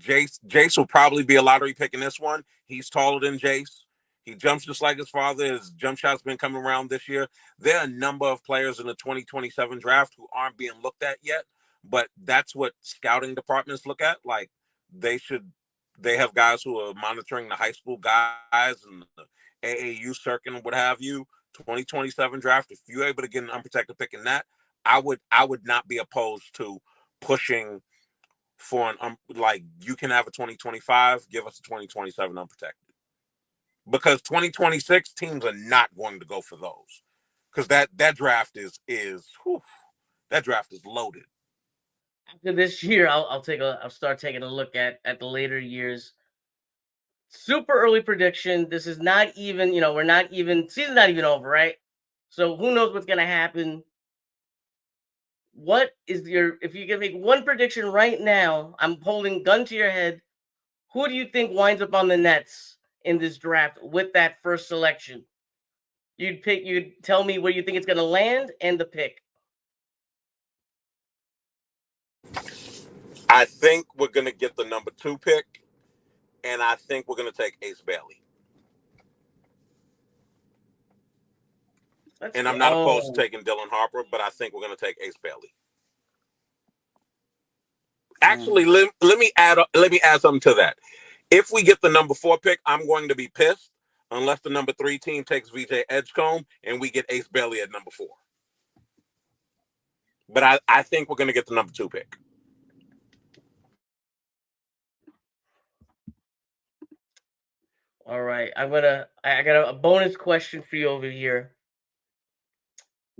Jace will probably be a lottery pick in this one. He's taller than Jace. He jumps just like his father. His jump shot's been coming around this year. There are a number of players in the 2027 draft who aren't being looked at yet, but that's what scouting departments look at. Like, they have guys who are monitoring the high school guys and the AAU circuit and what have you. 2027 draft, if you're able to get an unprotected pick in that, I would not be opposed to pushing for like, you can have a 2025, give us a 2027 unprotected. Because 2026 teams are not going to go for those. Because that draft is whew, that draft is loaded. After this year, I'll start taking a look at the later years. Super early prediction. This is not even, season's not even over, right? So who knows what's gonna happen? What is if you can make one prediction right now, I'm holding gun to your head. Who do you think winds up on the Nets in this draft with that first selection? You'd tell me where you think it's gonna land and the pick. I think we're gonna get the number 2 pick, and I think we're gonna take Ace Bailey. And I'm not opposed to taking Dylan Harper, but I think we're going to take Ace Bailey. Actually, let me add something to that. If we get the number 4 pick, I'm going to be pissed unless the number 3 team takes VJ Edgecombe and we get Ace Bailey at number 4. But I think we're going to get the number 2 pick. All right, I got a bonus question for you over here.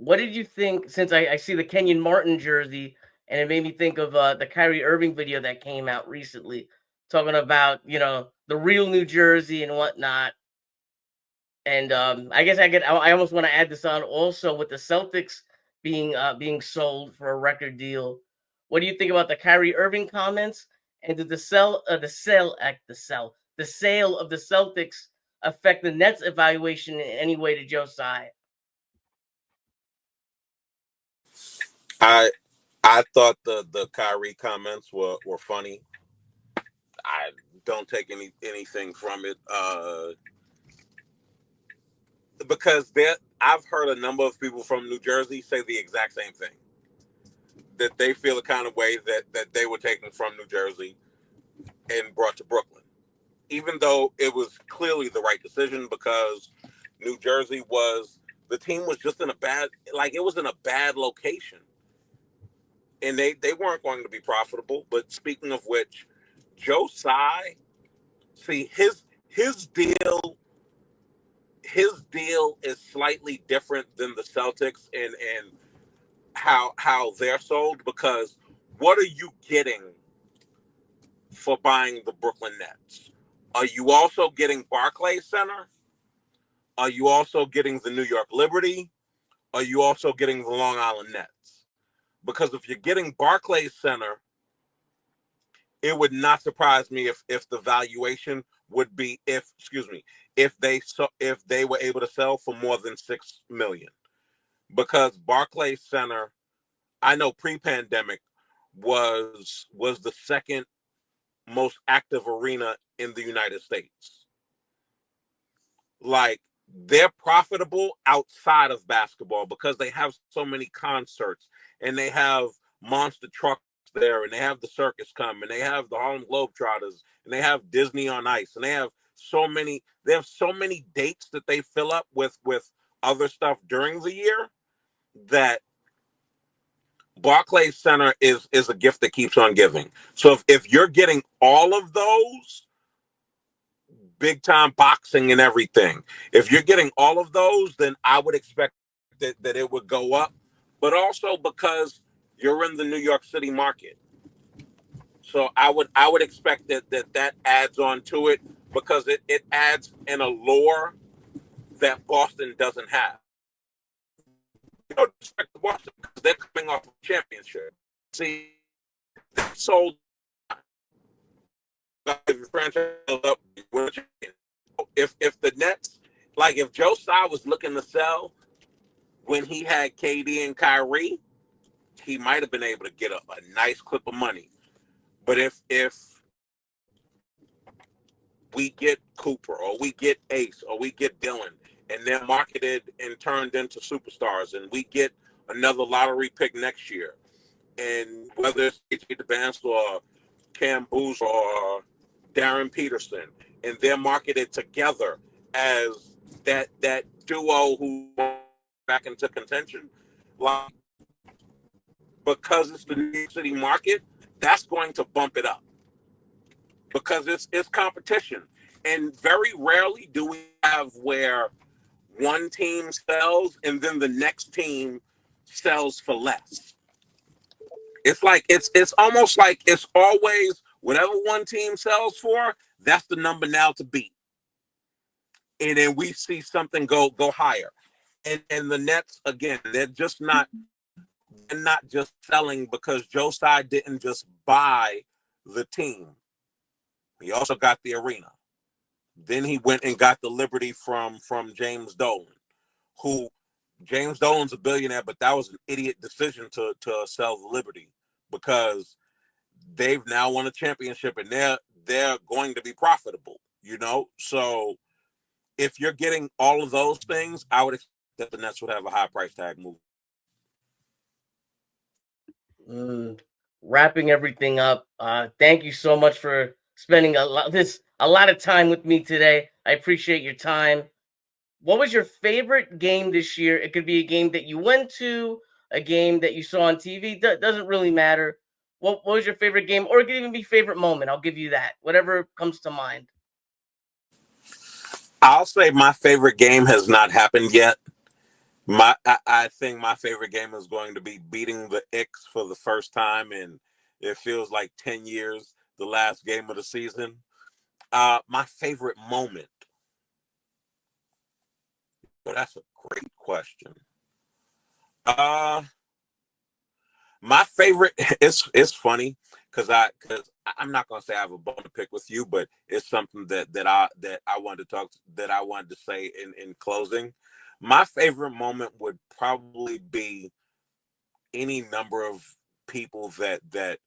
What did you think, since I see the Kenyon Martin jersey, and it made me think of the Kyrie Irving video that came out recently, talking about, the real New Jersey and whatnot. And I guess I almost want to add this on also with the Celtics being sold for a record deal. What do you think about the Kyrie Irving comments? And did the sale of the Celtics affect the Nets evaluation in any way to Joe Tsai? I thought the Kyrie comments were funny. I don't take anything from it because I've heard a number of people from New Jersey say the exact same thing, that they feel the kind of way that they were taken from New Jersey and brought to Brooklyn, even though it was clearly the right decision because New Jersey the team was just in a bad location, and they weren't going to be profitable. But speaking of which, Joe Tsai, see his deal is slightly different than the Celtics and how they're sold, because what are you getting for buying the Brooklyn Nets? Are you also getting Barclays Center? Are you also getting the New York Liberty? Are you also getting the Long Island Nets? Because if you're getting Barclays Center, it would not surprise me if the valuation would be if they were able to sell for more than $6 million. Because Barclays Center, I know pre-pandemic was the second most active arena in the United States. Like, they're profitable outside of basketball because they have so many concerts and they have monster trucks there and they have the circus come and they have the Harlem Globetrotters and they have Disney on Ice and they have so many dates that they fill up with other stuff during the year, that Barclays Center is a gift that keeps on giving. So if you're getting all of those, big time boxing and everything, if you're getting all of those, then I would expect that it would go up. But also because you're in the New York City market, so I would expect that adds on to it, because it adds an allure that Boston doesn't have. You don't expect Boston because they're coming off a championship. See, they sold franchise up. If the Nets, like if Joe Tsai was looking to sell when he had KD and Kyrie, he might have been able to get a nice clip of money. But if we get Cooper or we get Ace or we get Dylan and they're marketed and turned into superstars, and we get another lottery pick next year, and whether it's AJ DeBance or Cam Booz or Darren Peterson, and they're marketed together as that duo who back into contention, like, because it's the New York City market, that's going to bump it up because it's competition. And very rarely do we have where one team sells and then the next team sells for less. It's like it's almost like it's always whatever one team sells for, that's the number now to beat. And then we see something go higher. And the Nets, again, they're not just selling because Joe Tsai didn't just buy the team. He also got the arena. Then he went and got the Liberty from James Dolan, who James Dolan's a billionaire, but that was an idiot decision to sell the Liberty, because they've now won a championship and they're going to be profitable, So if you're getting all of those things, I would expect that the Nets would have a high price tag move. Wrapping everything up, thank you so much for spending a lot of time with me today. I appreciate your time. What was your favorite game this year? It could be a game that you went to, a game that you saw on TV. Doesn't really matter. What was your favorite game? Or it could even be favorite moment. I'll give you that. Whatever comes to mind. I'll say my favorite game has not happened yet. I think my favorite game is going to be beating the Icks for the first time in, it feels like, 10 years, the last game of the season. My favorite moment. Well, that's a great question. My favorite, it's funny because I'm not gonna say I have a bone to pick with you, but it's something that I wanted to say in closing. My favorite moment would probably be any number of people that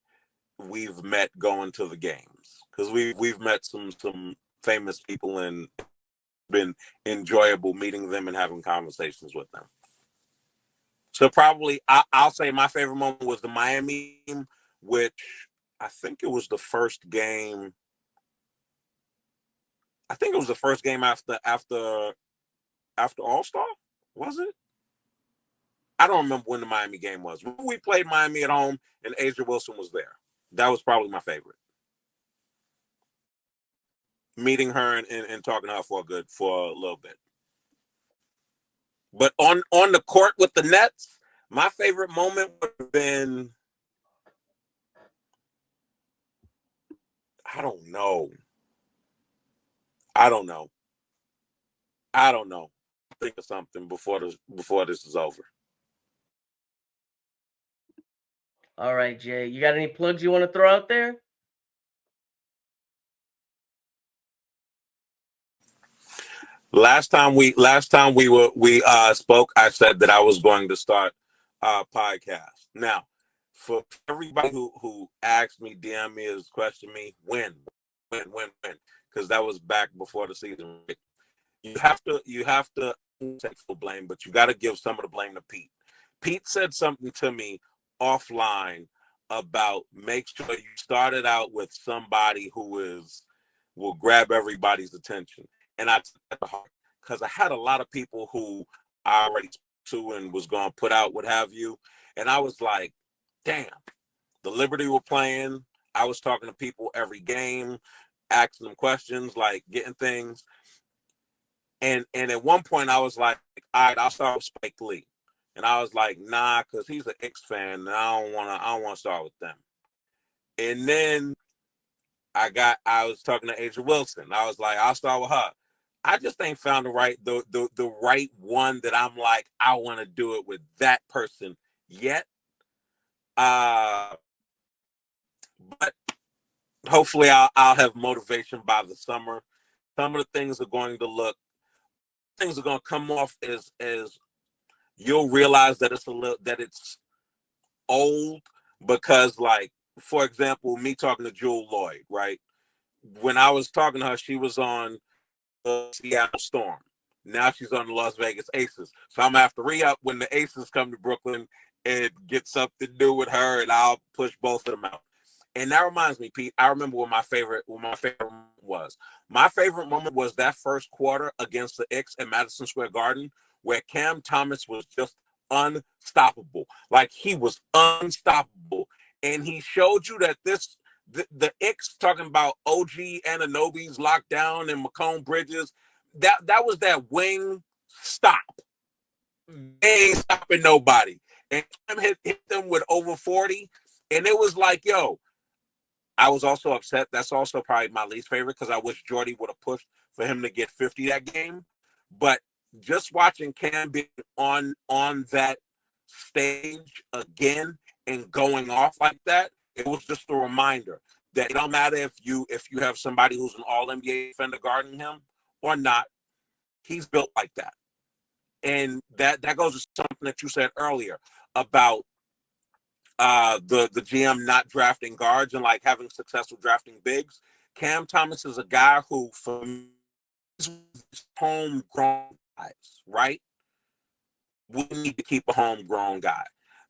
we've met going to the games, because we've met some famous people and been enjoyable meeting them and having conversations with them. So probably I'll say my favorite moment was the Miami game, which I think it was the first game. I think it was the first game after All-Star, was it? I don't remember when the Miami game was. We played Miami at home and Asia Wilson was there. That was probably my favorite. Meeting her and talking to her for a little bit. But on the court with the Nets, my favorite moment would have been, I don't know. Think of something before this is over. All right, Jay. You got any plugs you want to throw out there? Last time we spoke, I said that I was going to start a podcast. Now, for everybody who asked me, DM me, is question me, when, because that was back before the season. You have to take full blame, but you got to give some of the blame to Pete. Pete said something to me offline about make sure you started out with somebody who will grab everybody's attention. And I took that to heart because I had a lot of people who I already spoke to and was going to put out what have you. And I was like, damn, the Liberty were playing. I was talking to people every game, asking them questions, like getting things. And at one point I was like, all right, I'll start with Spike Lee. And I was like, nah, because he's an Knicks fan and I don't want to start with them. And then I was talking to Asia Wilson. I was like, I'll start with her. I just ain't found the right one that I'm like, I want to do it with that person yet. But hopefully I'll have motivation by the summer. Some of the things are going to come off as you'll realize that it's old, because, like, for example, me talking to Jewel Lloyd, right? When I was talking to her, she was on the Seattle Storm. Now she's on the Las Vegas Aces. So I'm gonna have to re-up when the Aces come to Brooklyn and get something to do with her, and I'll push both of them out. And that reminds me, Pete, I remember what my favorite moment was. My favorite moment was that first quarter against the Knicks at Madison Square Garden, where Cam Thomas was just unstoppable. Like, he was unstoppable. And he showed you that the Knicks, talking about OG Anunoby's lockdown and Macomb Bridges, that was that wing stop. They ain't stopping nobody. And Cam hit them with over 40. And it was like, yo, I was also upset. That's also probably my least favorite, because I wish Jordy would have pushed for him to get 50 that game. But just watching Cam be on that stage again and going off like that, it was just a reminder that it don't matter if you have somebody who's an all-NBA defender guarding him or not, he's built like that. And that goes to something that you said earlier about the GM not drafting guards and, like, having successful drafting bigs. Cam Thomas is a guy who, for me, is homegrown guys, right? We need to keep a homegrown guy.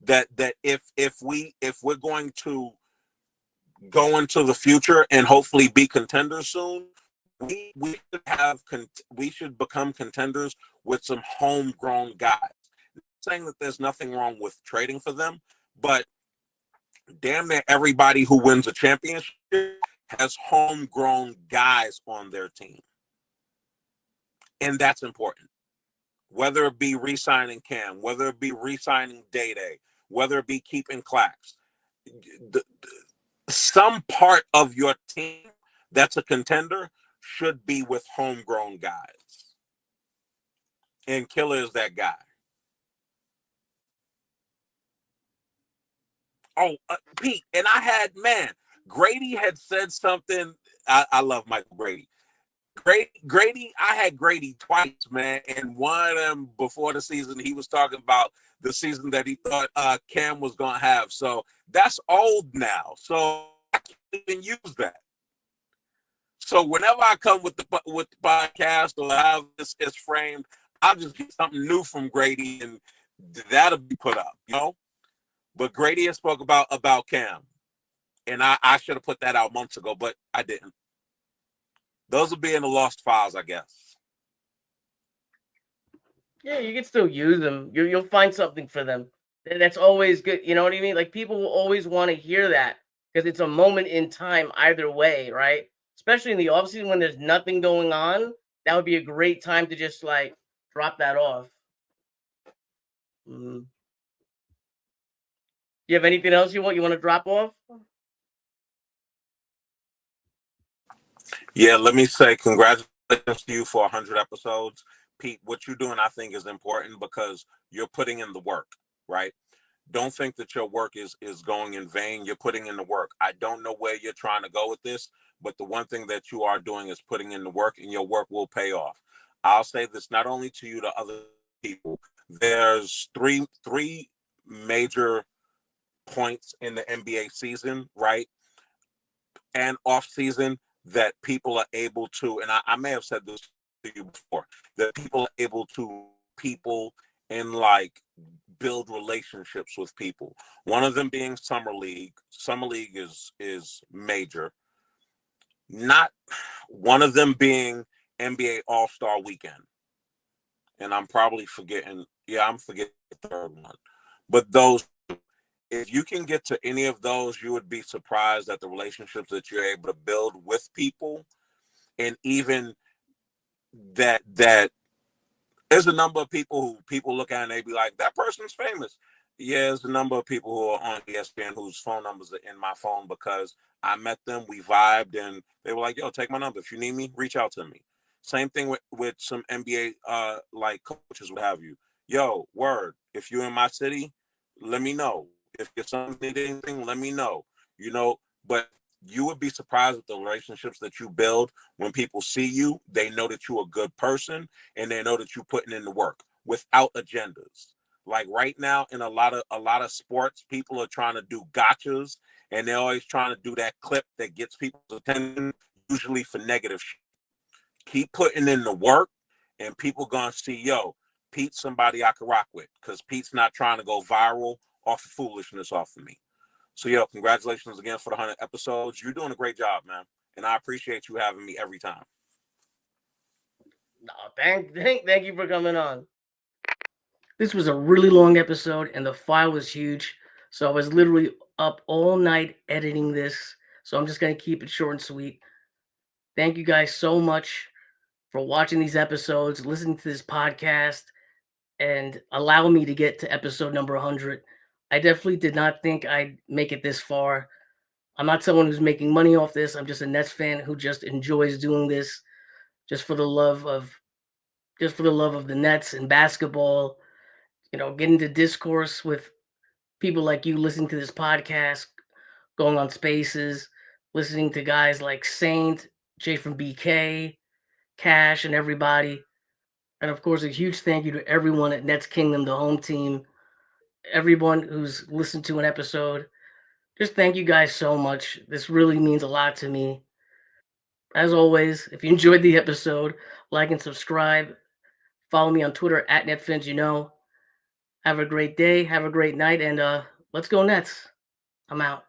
That if we're going to go into the future and hopefully be contenders soon, we should become contenders with some homegrown guys. I'm saying that there's nothing wrong with trading for them, but damn near everybody who wins a championship has homegrown guys on their team. And that's important. Whether it be re-signing Cam, whether it be re-signing Day-Day, whether it be keeping Clax. Some part of your team that's a contender should be with homegrown guys. And Killer is that guy. Oh, Pete, and Grady had said something. I love Michael Grady. Grady, I had Grady twice, man, and one of them before the season, he was talking about the season that he thought Cam was gonna have. So that's old now. So I can't even use that. So whenever I come with the podcast or how this is framed, I'll just get something new from Grady, and that'll be put up, you know. But Grady has spoke about Cam, and I should have put that out months ago, but I didn't. Those will be in the lost files, I guess. Yeah, you can still use them. You'll find something for them. That's always good. You know what I mean? Like, people will always want to hear that because it's a moment in time either way, right? Especially in the offseason when there's nothing going on. That would be a great time to just like drop that off. Mm. You have anything else you want to drop off? Yeah, let me say congratulations to you for 100 episodes. Pete, what you're doing, I think, is important because you're putting in the work, right? Don't think that your work is going in vain. You're putting in the work. I don't know where you're trying to go with this, but the one thing that you are doing is putting in the work, and your work will pay off. I'll say this not only to you, to other people. There's three major points in the NBA season, right? And off season that people are able to, and I may have said this to you before, that people are able to and like build relationships with people. One of them being summer league. Summer league is major. Not one of them being NBA All-Star Weekend. And I'm probably forgetting. Yeah, I'm forgetting the third one. But those, if you can get to any of those, you would be surprised at the relationships that you're able to build with people. And even that there's a number of people who people look at and they be like, that person's famous. Yeah, there's a number of people who are on ESPN whose phone numbers are in my phone because I met them, we vibed, and they were like, yo, take my number. If you need me, reach out to me. Same thing with some NBA like coaches, what have you. Yo, word, if you're in my city, let me know. If your son need anything, let me know. You know, but you would be surprised with the relationships that you build when people see you. They know that you're a good person, and they know that you're putting in the work without agendas. Like right now in a lot of sports, people are trying to do gotchas, and they're always trying to do that clip that gets people's attention, usually for negative shit. Keep putting in the work, and people gonna see, yo, Pete's somebody I can rock with, because Pete's not trying to go viral off of foolishness off of me. So, yo, congratulations again for the 100 episodes. You're doing a great job, man. And I appreciate you having me every time. No, thank you for coming on. This was a really long episode, and the file was huge. So I was literally up all night editing this. So I'm just going to keep it short and sweet. Thank you guys so much for watching these episodes, listening to this podcast, and allow me to get to episode number 100. I definitely did not think I'd make it this far. I'm not someone who's making money off this. I'm just a Nets fan who just enjoys doing this just for the love of the Nets and basketball. You know, getting to discourse with people like you, listening to this podcast, going on spaces, listening to guys like Saint, Jay from BK, Cash, and everybody. And of course, a huge thank you to everyone at Nets Kingdom, the home team, everyone who's listened to an episode. Just thank you guys so much. This really means a lot to me. As always, if you enjoyed the episode, like and subscribe. Follow me on Twitter at NetFans. Have a great day, have a great night, and let's go Nets. I'm out.